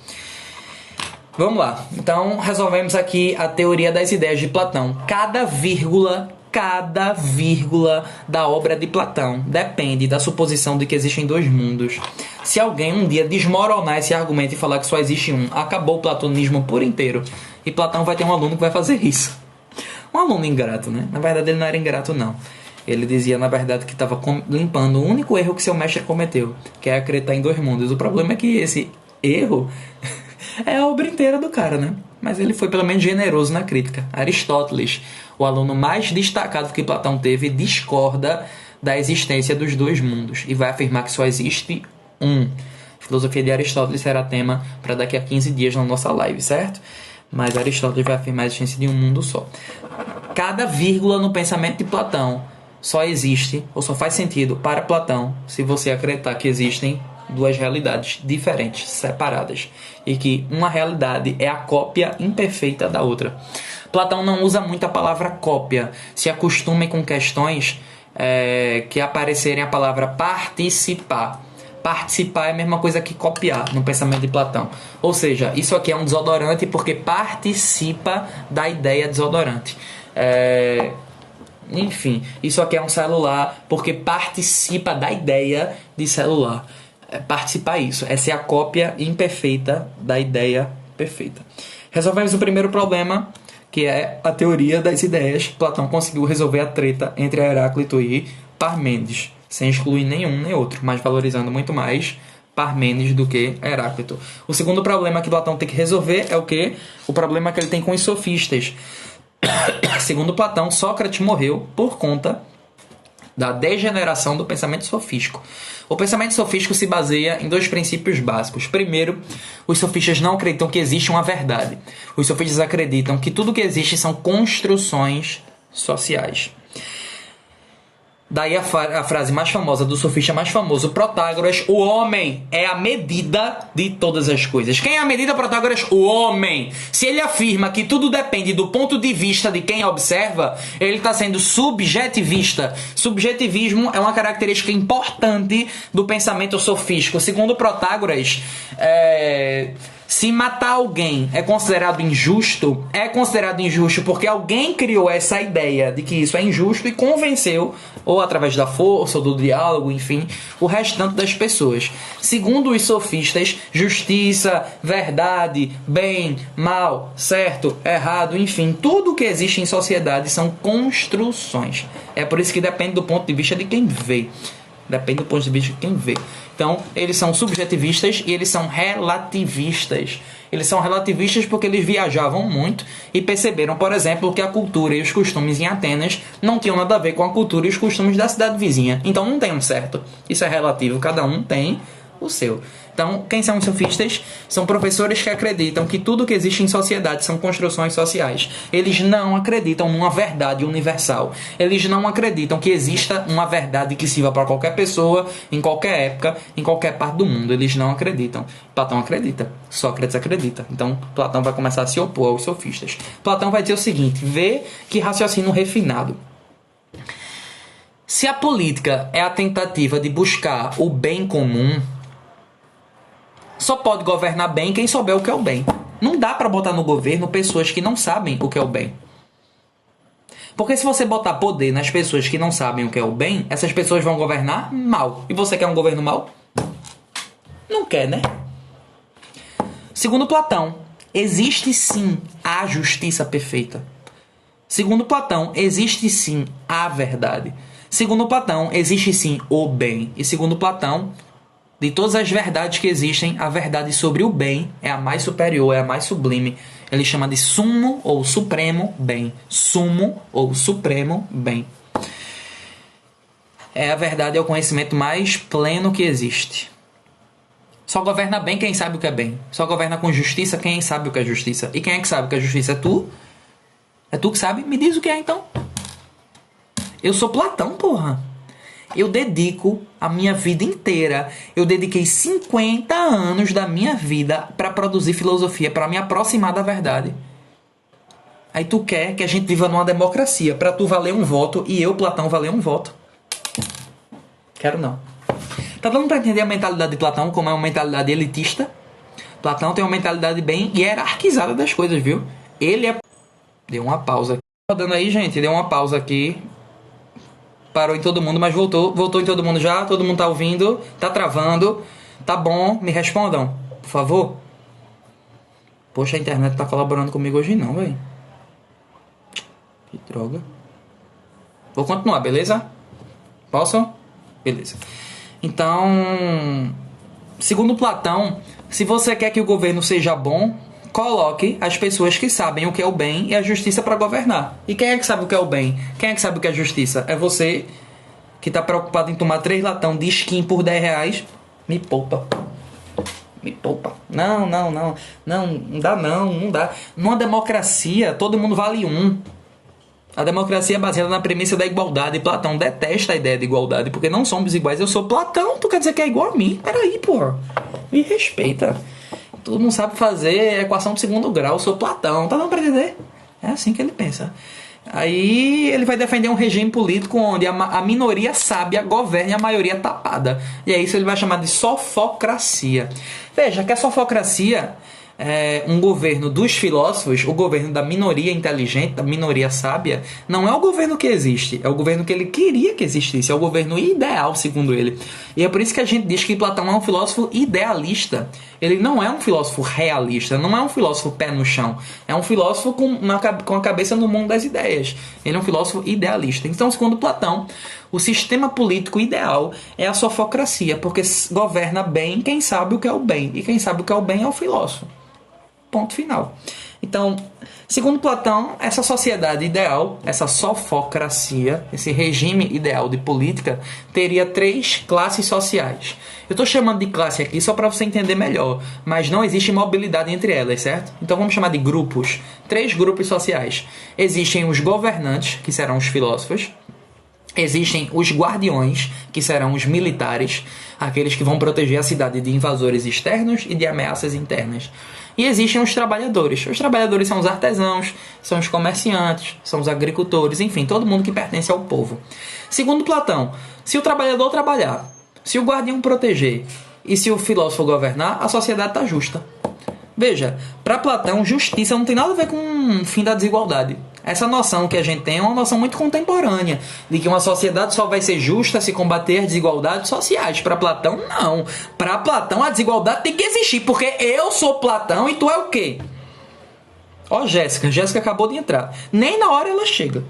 Vamos lá. Então, resolvemos aqui a teoria das ideias de Platão. Cada vírgula da obra de Platão depende da suposição de que existem 2 mundos. Se alguém um dia desmoronar esse argumento e falar que só existe um, acabou o platonismo por inteiro. E Platão vai ter um aluno que vai fazer isso. Um aluno ingrato, né? Na verdade, ele não era ingrato, não. Ele dizia, na verdade, que estava limpando o único erro que seu mestre cometeu, que é acreditar em 2 mundos. O problema é que esse erro é a obra inteira do cara, né? Mas ele foi, pelo menos, generoso na crítica. Aristóteles, o aluno mais destacado que Platão teve, discorda da existência dos 2 mundos e vai afirmar que só existe um. A filosofia de Aristóteles será tema para daqui a 15 dias na nossa live, certo? Mas Aristóteles vai afirmar a existência de um mundo só. Cada vírgula no pensamento de Platão só existe, ou só faz sentido para Platão, se você acreditar que existem 2 realidades diferentes, separadas. E que uma realidade é a cópia imperfeita da outra. Platão não usa muito a palavra cópia. Se acostume com questões que aparecerem a palavra participar. Participar é a mesma coisa que copiar no pensamento de Platão. Ou seja, isso aqui é um desodorante porque participa da ideia desodorante. Enfim, isso aqui é um celular porque participa da ideia de celular. Participar isso. Essa é a cópia imperfeita da ideia perfeita. Resolvemos o primeiro problema, que é a teoria das ideias. Platão conseguiu resolver a treta entre Heráclito e Parmênides, sem excluir nenhum nem outro, mas valorizando muito mais Parmênides do que Heráclito. O segundo problema que Platão tem que resolver é o quê? O problema que ele tem com os sofistas. Segundo Platão, Sócrates morreu por conta da degeneração do pensamento sofístico. O pensamento sofístico se baseia em dois princípios básicos. Primeiro, os sofistas não acreditam que existe uma verdade. Os sofistas acreditam que tudo que existe são construções sociais. Daí a frase mais famosa do sofista mais famoso, Protágoras: o homem é a medida de todas as coisas. Quem é a medida, Protágoras? O homem. Se ele afirma que tudo depende do ponto de vista de quem observa, ele está sendo subjetivista. Subjetivismo é uma característica importante do pensamento sofístico. Segundo Protágoras, se matar alguém é considerado injusto, é considerado injusto porque alguém criou essa ideia de que isso é injusto e convenceu, ou através da força, ou do diálogo, enfim, o restante das pessoas. Segundo os sofistas, justiça, verdade, bem, mal, certo, errado, enfim, tudo que existe em sociedade são construções. É por isso que depende do ponto de vista de quem vê. Depende do ponto de vista de quem vê. Então, eles são subjetivistas e eles são relativistas. Eles são relativistas porque eles viajavam muito e perceberam, por exemplo, que a cultura e os costumes em Atenas não tinham nada a ver com a cultura e os costumes da cidade vizinha. Então, não tem um certo. Isso é relativo. Cada um tem o seu. Então, quem são os sofistas? São professores que acreditam que tudo que existe em sociedade são construções sociais. Eles não acreditam numa verdade universal. Eles não acreditam que exista uma verdade que sirva para qualquer pessoa, em qualquer época, em qualquer parte do mundo. Eles não acreditam. Platão acredita. Sócrates acredita. Então, Platão vai começar a se opor aos sofistas. Platão vai dizer o seguinte: vê que raciocínio refinado. Se a política é a tentativa de buscar o bem comum, só pode governar bem quem souber o que é o bem. Não dá para botar no governo pessoas que não sabem o que é o bem. Porque se você botar poder nas pessoas que não sabem o que é o bem, essas pessoas vão governar mal. E você quer um governo mal? Não quer, né? Segundo Platão, existe sim a justiça perfeita. Segundo Platão, existe sim a verdade. Segundo Platão, existe sim o bem. E segundo Platão, de todas as verdades que existem, a verdade sobre o bem é a mais superior, é a mais sublime. Ele chama de sumo ou supremo bem. Sumo ou supremo bem. A verdade é o conhecimento mais pleno que existe. Só governa bem quem sabe o que é bem. Só governa com justiça quem sabe o que é justiça. E quem é que sabe o que é justiça? É tu? É tu que sabe? Me diz o que é então. Eu sou Platão, porra. Eu dedico a minha vida inteira. Eu dediquei 50 anos da minha vida para produzir filosofia, para me aproximar da verdade. Aí tu quer que a gente viva numa democracia para tu valer um voto e eu, Platão, valer um voto. Quero não. Tá dando para entender a mentalidade de Platão como é uma mentalidade elitista? Platão tem uma mentalidade bem hierarquizada das coisas, viu? Ele é... Deu uma pausa aqui. Rodando aí, gente. Deu uma pausa aqui. Parou em todo mundo, mas voltou. Voltou em todo mundo já. Todo mundo tá ouvindo. Tá travando. Tá bom. Me respondam, por favor. Poxa, a internet tá colaborando comigo hoje não, velho. Que droga. Vou continuar, beleza? Posso? Beleza. Então, segundo Platão, se você quer que o governo seja bom, coloque as pessoas que sabem o que é o bem e a justiça para governar. E quem é que sabe o que é o bem? Quem é que sabe o que é justiça? É você que está preocupado em tomar 3 latão de skin por 10 reais. Me poupa. Me poupa. Não dá não dá. Numa democracia, todo mundo vale um. A democracia é baseada na premissa da igualdade. Platão detesta a ideia de igualdade, porque não somos iguais. Eu sou Platão, tu quer dizer que é igual a mim? Peraí, porra. Me respeita. Tu não sabe fazer equação de segundo grau. Eu sou Platão. Tá dando pra entender? É assim que ele pensa. Aí ele vai defender um regime político onde a minoria sábia governe a maioria tapada. E é isso que ele vai chamar de sofocracia. Veja que a sofocracia é um governo dos filósofos, o governo da minoria inteligente, da minoria sábia, não é o governo que existe, é o governo que ele queria que existisse, é o governo ideal, segundo ele. E é por isso que a gente diz que Platão é um filósofo idealista. Ele não é um filósofo realista, não é um filósofo pé no chão, é um filósofo com a cabeça no mundo das ideias. Ele é um filósofo idealista. Então, segundo Platão, o sistema político ideal é a sofocracia, porque governa bem quem sabe o que é o bem, e quem sabe o que é o bem é o filósofo. Ponto final. Então, segundo Platão, essa sociedade ideal, essa sofocracia, esse regime ideal de política, teria 3 classes sociais. Eu estou chamando de classe aqui só para você entender melhor, mas não existe mobilidade entre elas, certo? Então vamos chamar de grupos. 3 grupos sociais. Existem os governantes, que serão os filósofos. Existem os guardiões, que serão os militares, aqueles que vão proteger a cidade de invasores externos e de ameaças internas. E existem os trabalhadores. Os trabalhadores são os artesãos, são os comerciantes, são os agricultores, enfim, todo mundo que pertence ao povo. Segundo Platão, se o trabalhador trabalhar, se o guardião proteger e se o filósofo governar, a sociedade está justa. Veja, para Platão, justiça não tem nada a ver com o fim da desigualdade. Essa noção que a gente tem é uma noção muito contemporânea, de que uma sociedade só vai ser justa se combater as desigualdades sociais. Para Platão, não. Para Platão, a desigualdade tem que existir, porque eu sou Platão e tu é o quê? Ó, Jéssica acabou de entrar. Nem na hora ela chega.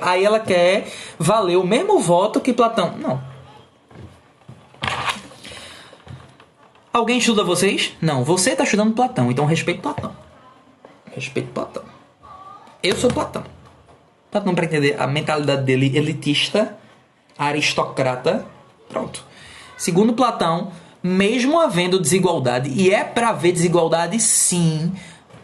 Aí ela quer valer o mesmo voto que Platão. Não. Alguém estuda vocês? Não, você está estudando Platão, então respeite Platão. Eu sou Platão. Platão, para entender a mentalidade dele elitista, aristocrata, pronto. Segundo Platão, mesmo havendo desigualdade, e é para haver desigualdade sim,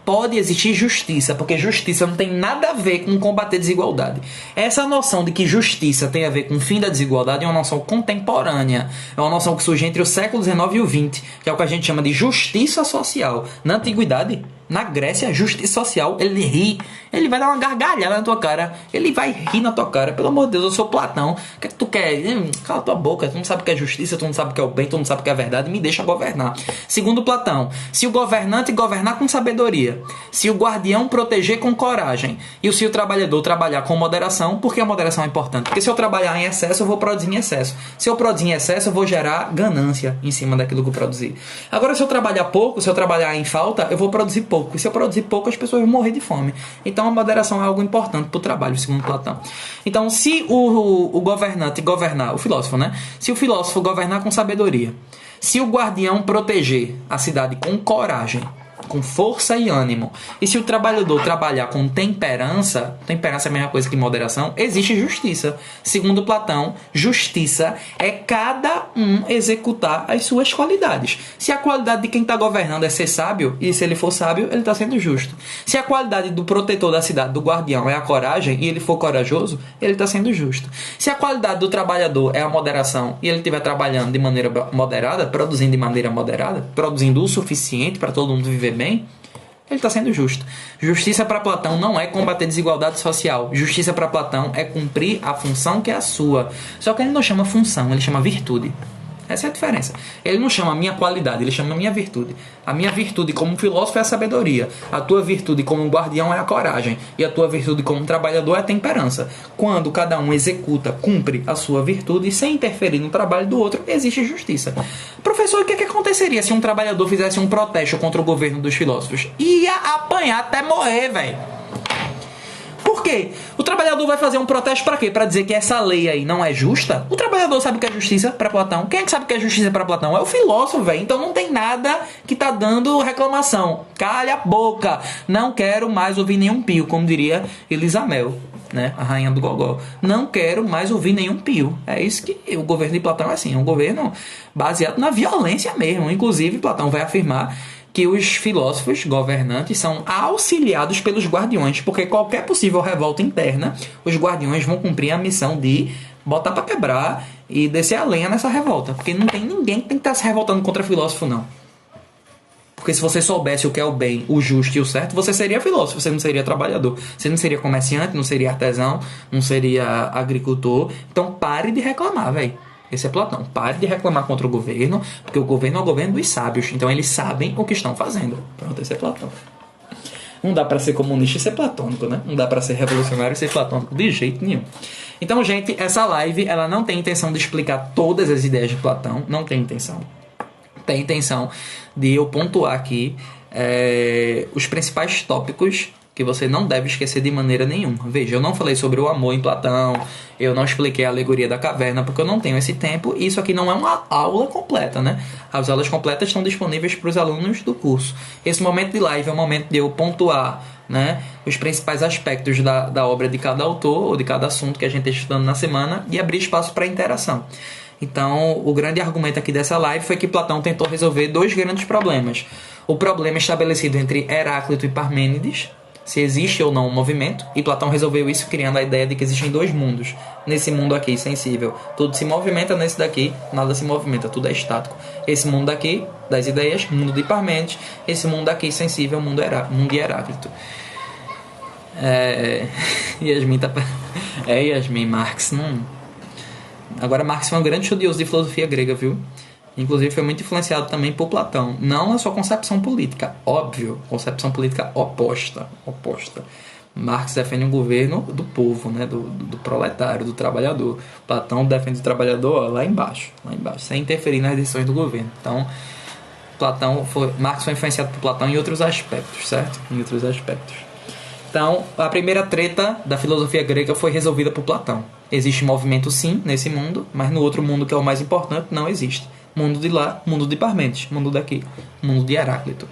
pode existir justiça, porque justiça não tem nada a ver com combater desigualdade. Essa noção de que justiça tem a ver com o fim da desigualdade é uma noção contemporânea. É uma noção que surge entre o século XIX e o XX, que é o que a gente chama de justiça social. Na antiguidade, na Grécia, justiça social, ele ri, ele vai dar uma gargalhada na tua cara, ele vai rir na tua cara. Pelo amor de Deus, eu sou Platão, o que é que tu quer? Cala tua boca, tu não sabe o que é justiça, tu não sabe o que é o bem, tu não sabe o que é a verdade, me deixa governar. Segundo Platão, se o governante governar com sabedoria, se o guardião proteger com coragem, e se o trabalhador trabalhar com moderação, porque a moderação é importante? Porque se eu trabalhar em excesso, eu vou produzir em excesso. Se eu produzir em excesso, eu vou gerar ganância em cima daquilo que eu produzir. Agora, se eu trabalhar pouco, se eu trabalhar em falta, eu vou produzir pouco. E se eu produzir pouco, as pessoas vão morrer de fome. Então a moderação é algo importante para o trabalho, segundo Platão. Então, se o governante governar, o filósofo, né? Se o filósofo governar com sabedoria, se o guardião proteger a cidade com coragem, com força e ânimo, e se o trabalhador trabalhar com temperança é a mesma coisa que moderação, existe justiça. Segundo Platão, justiça é cada um executar as suas qualidades. Se a qualidade de quem está governando é ser sábio, e se ele for sábio, ele está sendo justo. Se a qualidade do protetor da cidade, do guardião, é a coragem, e ele for corajoso, ele está sendo justo. Se a qualidade do trabalhador é a moderação, e ele estiver trabalhando de maneira moderada, produzindo de maneira moderada, produzindo o suficiente para todo mundo viver bem, ele está sendo justo. Justiça para Platão não é combater desigualdade social. Justiça para Platão é cumprir a função que é a sua. Só que ele não chama função, ele chama virtude. Essa é a diferença. Ele não chama minha qualidade, ele chama minha virtude. A minha virtude como filósofo é a sabedoria. A tua virtude como guardião é a coragem. E a tua virtude como trabalhador é a temperança. Quando cada um executa, cumpre a sua virtude sem interferir no trabalho do outro, existe justiça. Professor, o que aconteceria se um trabalhador fizesse um protesto contra o governo dos filósofos? Ia apanhar até morrer, velho. Por quê? O trabalhador vai fazer um protesto para quê? Para dizer que essa lei aí não é justa? O trabalhador sabe o que é justiça para Platão? Quem é que sabe o que é justiça para Platão? É o filósofo, velho. Então não tem nada que tá dando reclamação. Calha a boca. Não quero mais ouvir nenhum pio, como diria Elisamel, né? A rainha do gogó. Não quero mais ouvir nenhum pio. É isso que o governo de Platão é assim. É um governo baseado na violência mesmo. Inclusive, Platão vai afirmar que os filósofos governantes são auxiliados pelos guardiões, porque qualquer possível revolta interna, os guardiões vão cumprir a missão de botar para quebrar e descer a lenha nessa revolta, porque não tem ninguém que tem que estar se revoltando contra filósofo, não. Porque se você soubesse o que é o bem, o justo e o certo, você seria filósofo, você não seria trabalhador. Você não seria comerciante, não seria artesão, não seria agricultor. Então pare de reclamar, velho. Esse é Platão. Pare de reclamar contra o governo, porque o governo é o governo dos sábios. Então eles sabem o que estão fazendo. Pronto, esse é Platão. Não dá pra ser comunista e ser platônico, né? Não dá pra ser revolucionário e ser platônico de jeito nenhum. Então, gente, essa live, ela não tem intenção de explicar todas as ideias de Platão. Não tem intenção. Tem intenção de eu pontuar aqui os principais tópicos que você não deve esquecer de maneira nenhuma. Veja, eu não falei sobre o amor em Platão, eu não expliquei a alegoria da caverna, porque eu não tenho esse tempo, e isso aqui não é uma aula completa, né? As aulas completas estão disponíveis para os alunos do curso. Esse momento de live é o momento de eu pontuar, né, os principais aspectos da obra de cada autor, ou de cada assunto que a gente está estudando na semana, e abrir espaço para interação. Então, o grande argumento aqui dessa live foi que Platão tentou resolver dois grandes problemas. O problema estabelecido entre Heráclito e Parmênides, se existe ou não um movimento, e Platão resolveu isso criando a ideia de que existem dois mundos. Nesse mundo aqui, sensível, tudo se movimenta, nesse daqui, nada se movimenta, tudo é estático. Esse mundo daqui, das ideias, mundo de Parmênides, esse mundo aqui, sensível, mundo de Heráclito. Yasmin tá... Yasmin, Marx, não... Agora, Marx foi um grande estudioso de filosofia grega, viu? Inclusive, foi muito influenciado também por Platão. Não a sua concepção política, óbvio. Concepção política oposta. Marx defende um governo do povo, né? Do proletário, do trabalhador. Platão defende o trabalhador lá embaixo, sem interferir nas decisões do governo. Então, Marx foi influenciado por Platão em outros aspectos, certo? Em outros aspectos. Então, a primeira treta da filosofia grega foi resolvida por Platão. Existe movimento sim nesse mundo, mas no outro mundo que é o mais importante não existe. Mundo de lá, mundo de Parmênides, mundo daqui, mundo de Heráclito.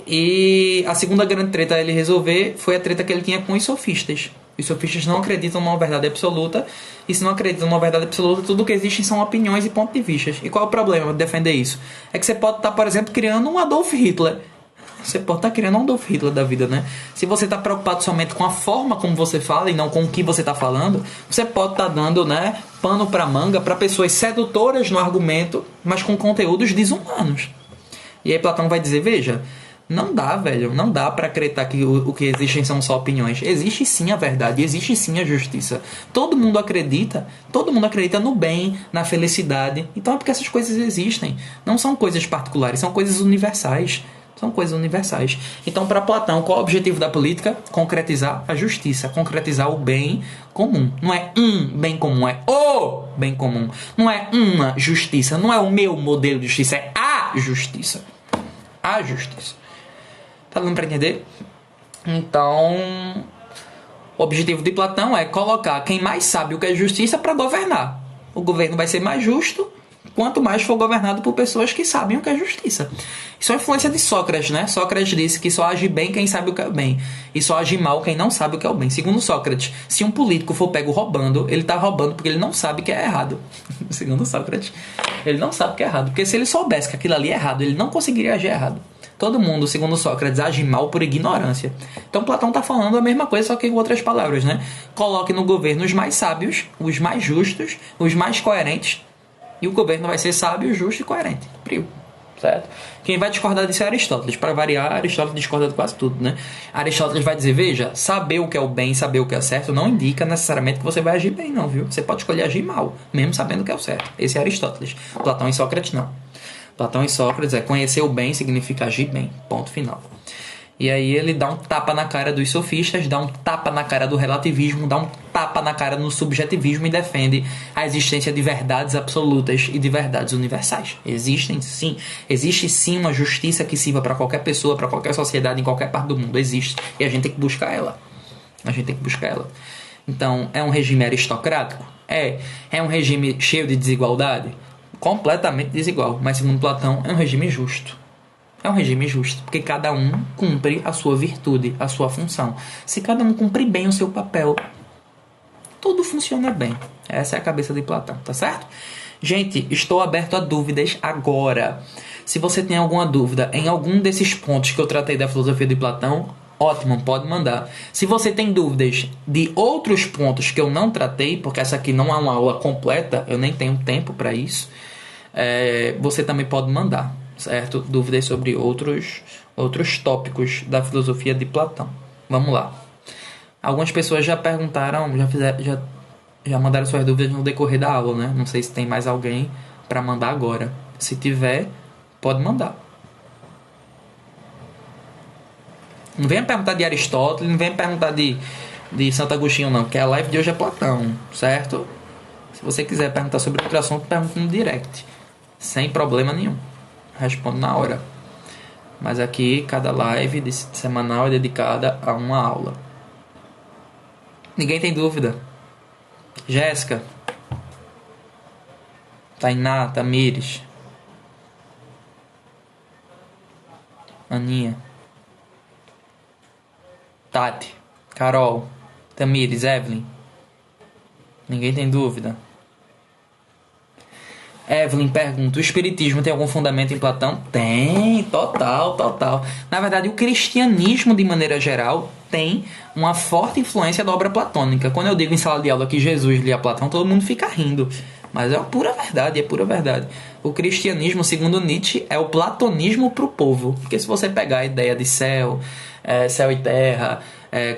E a segunda grande treta a ele resolver foi a treta que ele tinha com os sofistas. Os sofistas não acreditam numa verdade absoluta, e se não acreditam numa verdade absoluta, tudo que existe são opiniões e pontos de vista. E qual é o problema de defender isso? É que você pode estar, por exemplo, criando um Adolf Hitler. Você pode estar criando um Adolf Hitler da vida, né? Se você está preocupado somente com a forma como você fala e não com o que você está falando, você pode estar dando, né, pano para manga para pessoas sedutoras no argumento, mas com conteúdos desumanos. E aí Platão vai dizer, veja, não dá, velho, não dá para acreditar que o que existem são só opiniões. Existe sim a verdade, existe sim a justiça. Todo mundo acredita no bem, na felicidade. Então é porque essas coisas existem. Não são coisas particulares, são coisas universais. São coisas universais. Então, para Platão, qual é o objetivo da política? Concretizar a justiça, concretizar o bem comum. Não é um bem comum, é o bem comum. Não é uma justiça, não é o meu modelo de justiça, é a justiça. A justiça. Tá dando para entender? Então, o objetivo de Platão é colocar quem mais sabe o que é justiça para governar. O governo vai ser mais justo quanto mais for governado por pessoas que sabem o que é justiça. Isso é a influência de Sócrates, né? Sócrates disse que só age bem quem sabe o que é o bem, e só age mal quem não sabe o que é o bem. Segundo Sócrates, se um político for pego roubando, ele está roubando porque ele não sabe que é errado. Segundo Sócrates, ele não sabe que é errado, porque se ele soubesse que aquilo ali é errado, ele não conseguiria agir errado. Todo mundo, segundo Sócrates, age mal por ignorância. Então Platão está falando a mesma coisa, só que com outras palavras, né? Coloque no governo os mais sábios, os mais justos, os mais coerentes, e o governo vai ser sábio, justo e coerente. Frio. Certo? Quem vai discordar disso é Aristóteles. Para variar, Aristóteles discorda de quase tudo, né? Aristóteles vai dizer, veja, saber o que é o bem, saber o que é certo, não indica necessariamente que você vai agir bem, não, viu? Você pode escolher agir mal, mesmo sabendo o que é o certo. Esse é Aristóteles. Platão e Sócrates, não. Platão e Sócrates conhecer o bem significa agir bem. Ponto final. E aí ele dá um tapa na cara dos sofistas, dá um tapa na cara do relativismo, dá um tapa na cara no subjetivismo e defende a existência de verdades absolutas e de verdades universais. Existem sim. Existe sim uma justiça que sirva para qualquer pessoa, para qualquer sociedade, em qualquer parte do mundo. Existe. E a gente tem que buscar ela. Então, é um regime aristocrático? É um regime cheio de desigualdade? Completamente desigual. Mas, segundo Platão, é um regime justo. É um regime justo, porque cada um cumpre a sua virtude, a sua função. Se cada um cumprir bem o seu papel, tudo funciona bem. Essa é a cabeça de Platão, tá certo? Gente, estou aberto a dúvidas agora. Se você tem alguma dúvida em algum desses pontos que eu tratei da filosofia de Platão, ótimo, pode mandar. Se você tem dúvidas de outros pontos que eu não tratei, porque essa aqui não é uma aula completa, eu nem tenho tempo para isso, você também pode mandar. certo? Dúvidas sobre outros tópicos da filosofia de Platão. Vamos lá. Algumas pessoas já perguntaram, já mandaram suas dúvidas no decorrer da aula, né? Não sei se tem mais alguém para mandar agora. Se tiver, pode mandar. Não venha perguntar de Aristóteles, não venha perguntar de Santo Agostinho, não, porque a live de hoje é Platão, certo? Se você quiser perguntar sobre outro assunto, pergunta no direct, sem problema nenhum. Respondo na hora. Mas aqui, cada live semanal é dedicada a uma aula. Ninguém tem dúvida? Jéssica, Tainá, Tamires, Aninha, Tati, Carol, Tamires, Evelyn. Ninguém tem dúvida? Evelyn pergunta: o espiritismo tem algum fundamento em Platão? Tem, total. Na verdade, o cristianismo, de maneira geral, tem uma forte influência da obra platônica. Quando eu digo em sala de aula que Jesus lia Platão, todo mundo fica rindo. Mas é pura verdade. O cristianismo, segundo Nietzsche, é o platonismo para o povo. Porque se você pegar a ideia de céu e terra,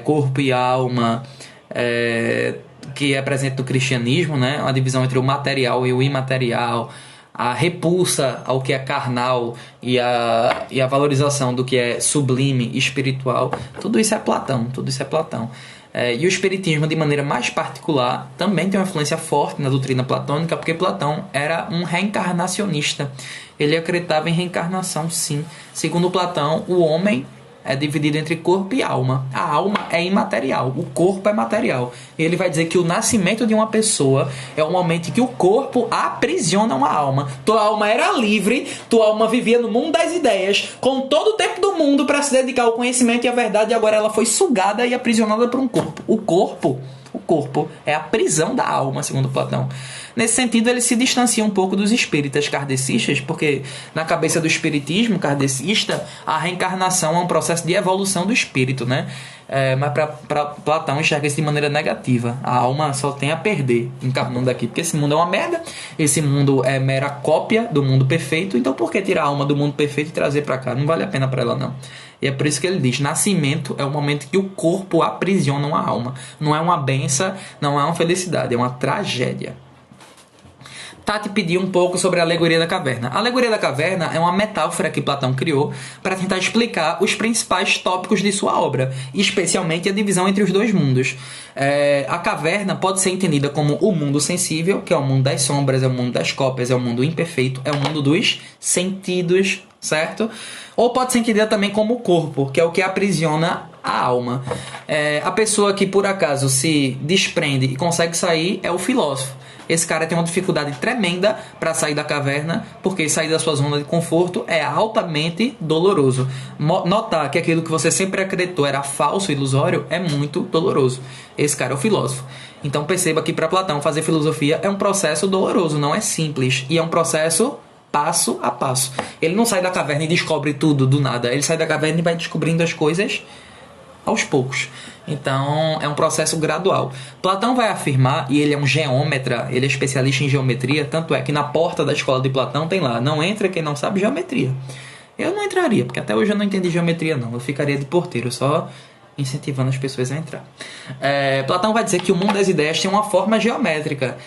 corpo e alma, que é presente no cristianismo, né? Uma divisão entre o material e o imaterial, a repulsa ao que é carnal e a valorização do que é sublime, espiritual, tudo isso é Platão. E o espiritismo, de maneira mais particular, também tem uma influência forte na doutrina platônica, porque Platão era um reencarnacionista. Ele acreditava em reencarnação, sim. Segundo Platão, o homem é dividido entre corpo e alma. A alma é imaterial, o corpo é material. E ele vai dizer que o nascimento de uma pessoa é o momento em que o corpo aprisiona uma alma. Tua alma era livre, tua alma vivia no mundo das ideias, com todo o tempo do mundo para se dedicar ao conhecimento e à verdade, e agora ela foi sugada e aprisionada por um corpo. O corpo é a prisão da alma, segundo Platão. Nesse sentido, ele se distancia um pouco dos espíritas kardecistas, porque na cabeça do espiritismo kardecista, a reencarnação é um processo de evolução do espírito, né? Mas para Platão enxerga isso de maneira negativa. A alma só tem a perder encarnando aqui, porque esse mundo é uma merda, esse mundo é mera cópia do mundo perfeito, então por que tirar a alma do mundo perfeito e trazer para cá? Não vale a pena para ela, não. E é por isso que ele diz: nascimento é o momento que o corpo aprisiona uma alma. Não é uma benção, não é uma felicidade, é uma tragédia. Tati pediu um pouco sobre a alegoria da caverna. A alegoria da caverna é uma metáfora que Platão criou para tentar explicar os principais tópicos de sua obra, especialmente a divisão entre os dois mundos. A caverna pode ser entendida como o mundo sensível, que é o mundo das sombras, é o mundo das cópias, é o mundo imperfeito, é o mundo dos sentidos, certo? Ou pode ser entendida também como o corpo, que é o que aprisiona a alma. A pessoa que por acaso se desprende e consegue sair é o filósofo. Esse cara tem uma dificuldade tremenda para sair da caverna, porque sair da sua zona de conforto é altamente doloroso. Notar que aquilo que você sempre acreditou era falso, ilusório, é muito doloroso. Esse cara é o filósofo. Então perceba que para Platão fazer filosofia é um processo doloroso, não é simples. E é um processo passo a passo. Ele não sai da caverna e descobre tudo do nada. Ele sai da caverna e vai descobrindo as coisas aos poucos. Então é um processo gradual. Platão vai afirmar, e ele é um geômetra, ele é especialista em geometria, tanto é que na porta da escola de Platão tem lá: não entra quem não sabe geometria. Eu não entraria, porque até hoje eu não entendi geometria não. Eu ficaria de porteiro, só incentivando as pessoas a entrar. Platão vai dizer que o mundo das ideias tem uma forma geométrica.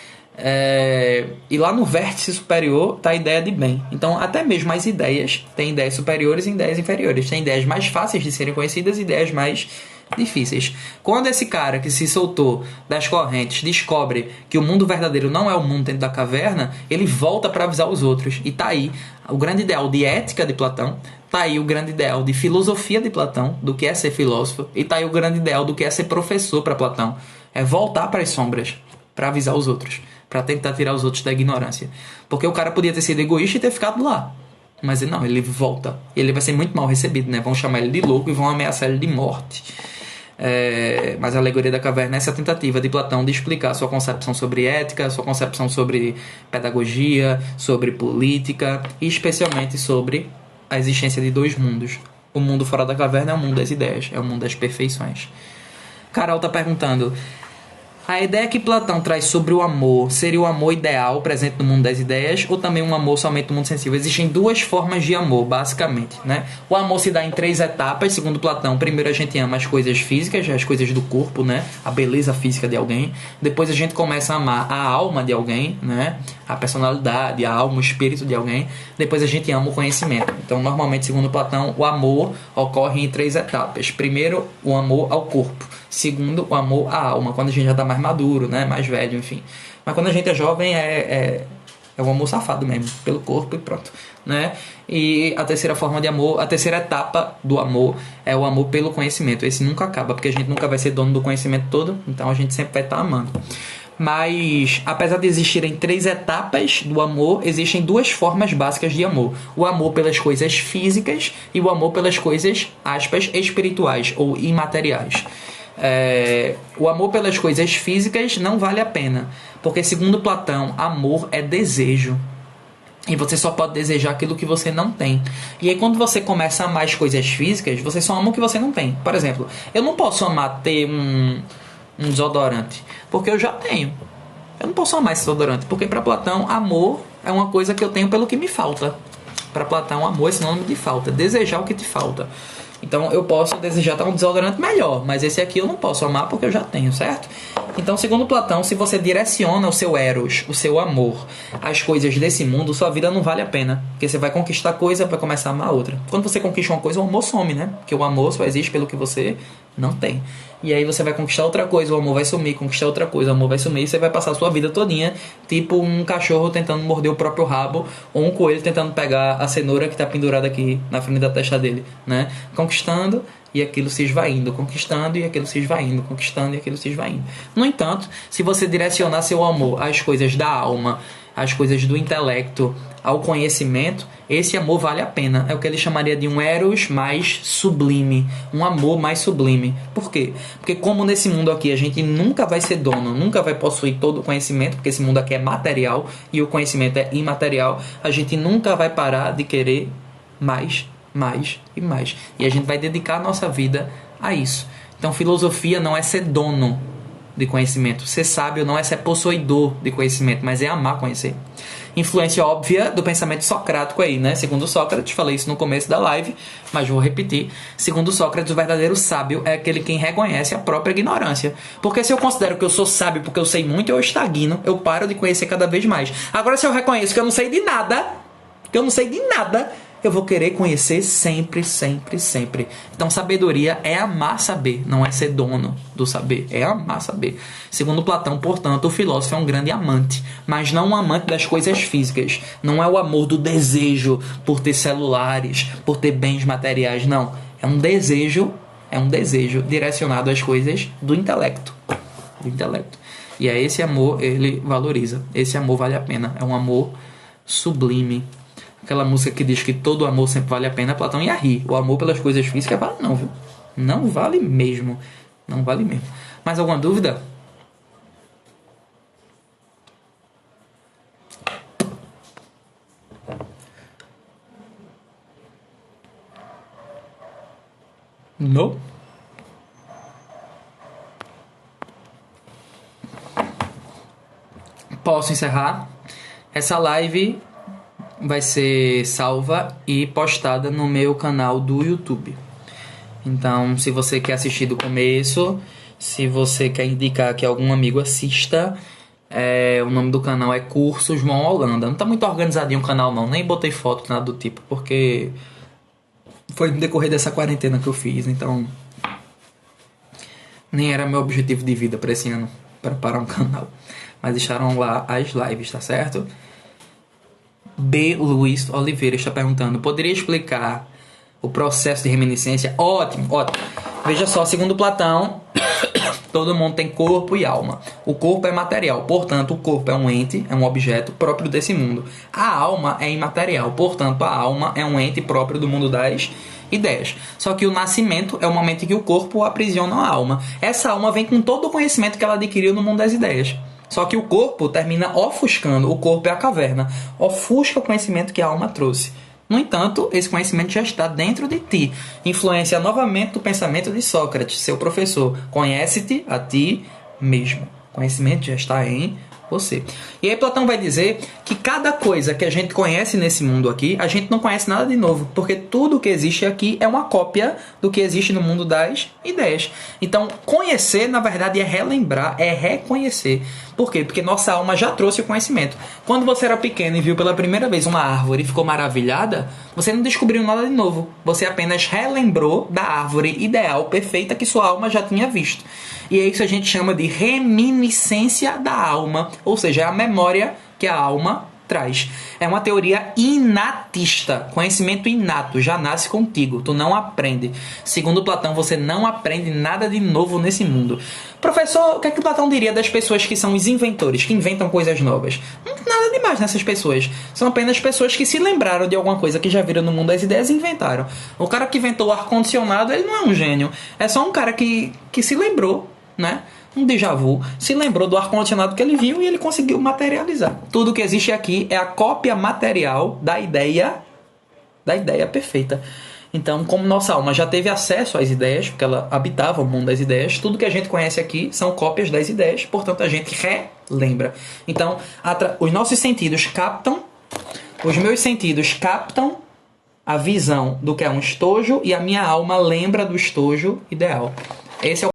E lá no vértice superior está a ideia de bem. Então até mesmo as ideias têm ideias superiores e ideias inferiores. Tem ideias mais fáceis de serem conhecidas e ideias mais difíceis. Quando esse cara que se soltou das correntes descobre que o mundo verdadeiro não é o mundo dentro da caverna, ele volta para avisar os outros. E tá aí o grande ideal de ética de Platão, tá aí o grande ideal de filosofia de Platão, do que é ser filósofo, e tá aí o grande ideal do que é ser professor para Platão. É voltar para as sombras para avisar os outros, para tentar tirar os outros da ignorância. Porque o cara podia ter sido egoísta e ter ficado lá. Mas não, ele volta. Ele vai ser muito mal recebido, né? Vão chamar ele de louco e vão ameaçar ele de morte. Mas a alegoria da caverna é essa tentativa de Platão de explicar sua concepção sobre ética, sua concepção sobre pedagogia, sobre política e especialmente sobre a existência de dois mundos. O mundo fora da caverna é o mundo das ideias, é o mundo das perfeições. Carol tá perguntando: A ideia que Platão traz sobre o amor seria o amor ideal presente no mundo das ideias ou também um amor somente no mundo sensível? Existem duas formas de amor, basicamente, né? O amor se dá em 3 etapas, segundo Platão. Primeiro a gente ama as coisas físicas, as coisas do corpo, né? A beleza física de alguém. Depois a gente começa a amar a alma de alguém, né? A personalidade, a alma, o espírito de alguém. Depois a gente ama o conhecimento. Então, normalmente, segundo Platão, o amor ocorre em 3 etapas. Primeiro, o amor ao corpo. Segundo, o amor à alma, quando a gente já está mais maduro, né? Mais velho, enfim. Mas quando a gente é jovem, é um amor safado mesmo, pelo corpo e pronto, né? E a terceira forma de amor, a terceira etapa do amor é o amor pelo conhecimento. Esse nunca acaba, porque a gente nunca vai ser dono do conhecimento todo, então a gente sempre vai estar amando. Mas, apesar de existirem 3 etapas do amor, existem 2 formas básicas de amor. O amor pelas coisas físicas e o amor pelas coisas, aspas, espirituais ou imateriais. O amor pelas coisas físicas não vale a pena, porque segundo Platão, amor é desejo. E você só pode desejar aquilo que você não tem. E aí quando você começa a amar as coisas físicas, você só ama o que você não tem. Por exemplo, eu não posso amar ter um desodorante, porque eu já tenho. Eu não posso amar esse desodorante, porque para Platão, amor é uma coisa que eu tenho pelo que me falta. Para Platão, amor é sinônimo de falta, desejar o que te falta. Então eu posso desejar um desodorante melhor, mas esse aqui eu não posso amar porque eu já tenho, certo? Então, segundo Platão, se você direciona o seu eros, o seu amor, às coisas desse mundo, sua vida não vale a pena. Porque você vai conquistar coisa, vai começar a amar outra. Quando você conquista uma coisa, o amor some, né? Porque o amor só existe pelo que você não tem. E aí você vai conquistar outra coisa, o amor vai sumir, conquistar outra coisa, o amor vai sumir, e você vai passar a sua vida todinha, tipo um cachorro tentando morder o próprio rabo, ou um coelho tentando pegar a cenoura que está pendurada aqui na frente da testa dele, né? Conquistando e aquilo se esvaindo, conquistando e aquilo se esvaindo, conquistando e aquilo se esvaindo. No entanto, se você direcionar seu amor às coisas da alma, às coisas do intelecto, ao conhecimento, esse amor vale a pena. É o que ele chamaria de um eros mais sublime, um amor mais sublime. Por quê? Porque como nesse mundo aqui a gente nunca vai ser dono, nunca vai possuir todo o conhecimento, porque esse mundo aqui é material e o conhecimento é imaterial, a gente nunca vai parar de querer mais e mais. E a gente vai dedicar a nossa vida a isso. Então filosofia não é ser dono de conhecimento. Ser sábio não é ser possuidor de conhecimento, mas é amar conhecer. Influência óbvia do pensamento socrático aí, né? Segundo Sócrates, falei isso no começo da live, mas vou repetir. Segundo Sócrates, o verdadeiro sábio é aquele quem reconhece a própria ignorância. Porque se eu considero que eu sou sábio porque eu sei muito, eu estagno, eu paro de conhecer cada vez mais. Agora, se eu reconheço que eu não sei de nada, eu vou querer conhecer sempre, sempre, sempre. Então, sabedoria é amar saber, não é ser dono do saber, é amar saber. Segundo Platão, portanto, o filósofo é um grande amante, mas não um amante das coisas físicas. Não é o amor do desejo por ter celulares, por ter bens materiais, não. É um desejo direcionado às coisas do intelecto. E é esse amor, ele valoriza. Esse amor vale a pena. É um amor sublime. Aquela música que diz que todo amor sempre vale a pena, Platão ia rir. O amor pelas coisas físicas vale não, viu? Não vale mesmo. Não vale mesmo. Mais alguma dúvida? Não? Posso encerrar? Essa live vai ser salva e postada no meu canal do YouTube. Então, se você quer assistir do começo, se você quer indicar que algum amigo assista, o nome do canal é Cursos João Holanda. Não tá muito organizadinho o canal não, nem botei foto, nada do tipo, porque foi no decorrer dessa quarentena que eu fiz, então nem era meu objetivo de vida para esse ano, preparar um canal. Mas deixaram lá as lives, tá certo? B. Luiz Oliveira está perguntando: poderia explicar o processo de reminiscência? Ótimo. Veja só, segundo Platão, todo mundo tem corpo e alma. O corpo é material, portanto, o corpo é um ente, é um objeto próprio desse mundo. A alma é imaterial, portanto, a alma é um ente próprio do mundo das ideias. Só que o nascimento é o momento em que o corpo aprisiona a alma. Essa alma vem com todo o conhecimento que ela adquiriu no mundo das ideias. Só que o corpo termina ofuscando, o corpo é a caverna, ofusca o conhecimento que a alma trouxe. No entanto, esse conhecimento já está dentro de ti. Influencia novamente do pensamento de Sócrates, seu professor. Conhece-te a ti mesmo. Conhecimento já está em você. E aí Platão vai dizer que cada coisa que a gente conhece nesse mundo aqui, a gente não conhece nada de novo, porque tudo que existe aqui é uma cópia do que existe no mundo das ideias. Então, conhecer, na verdade, é relembrar, é reconhecer. Por quê? Porque nossa alma já trouxe o conhecimento. Quando você era pequeno e viu pela primeira vez uma árvore e ficou maravilhada, você não descobriu nada de novo. Você apenas relembrou da árvore ideal, perfeita, que sua alma já tinha visto. E é isso que a gente chama de reminiscência da alma, ou seja, é a memória que a alma traz. É uma teoria inatista, conhecimento inato, já nasce contigo, tu não aprende. Segundo Platão, você não aprende nada de novo nesse mundo. Professor, o que é que Platão diria das pessoas que são os inventores, que inventam coisas novas? Nada demais nessas pessoas. São apenas pessoas que se lembraram de alguma coisa que já viram no mundo das ideias e inventaram. O cara que inventou o ar-condicionado, ele não é um gênio. É só um cara que se lembrou, né? Um déjà vu, se lembrou do ar-condicionado que ele viu e ele conseguiu materializar. Tudo que existe aqui é a cópia material da ideia perfeita. Então, como nossa alma já teve acesso às ideias, porque ela habitava o mundo das ideias, tudo que a gente conhece aqui são cópias das ideias, portanto a gente relembra. Então, os nossos sentidos captam, os meus sentidos captam a visão do que é um estojo e a minha alma lembra do estojo ideal. Esse é o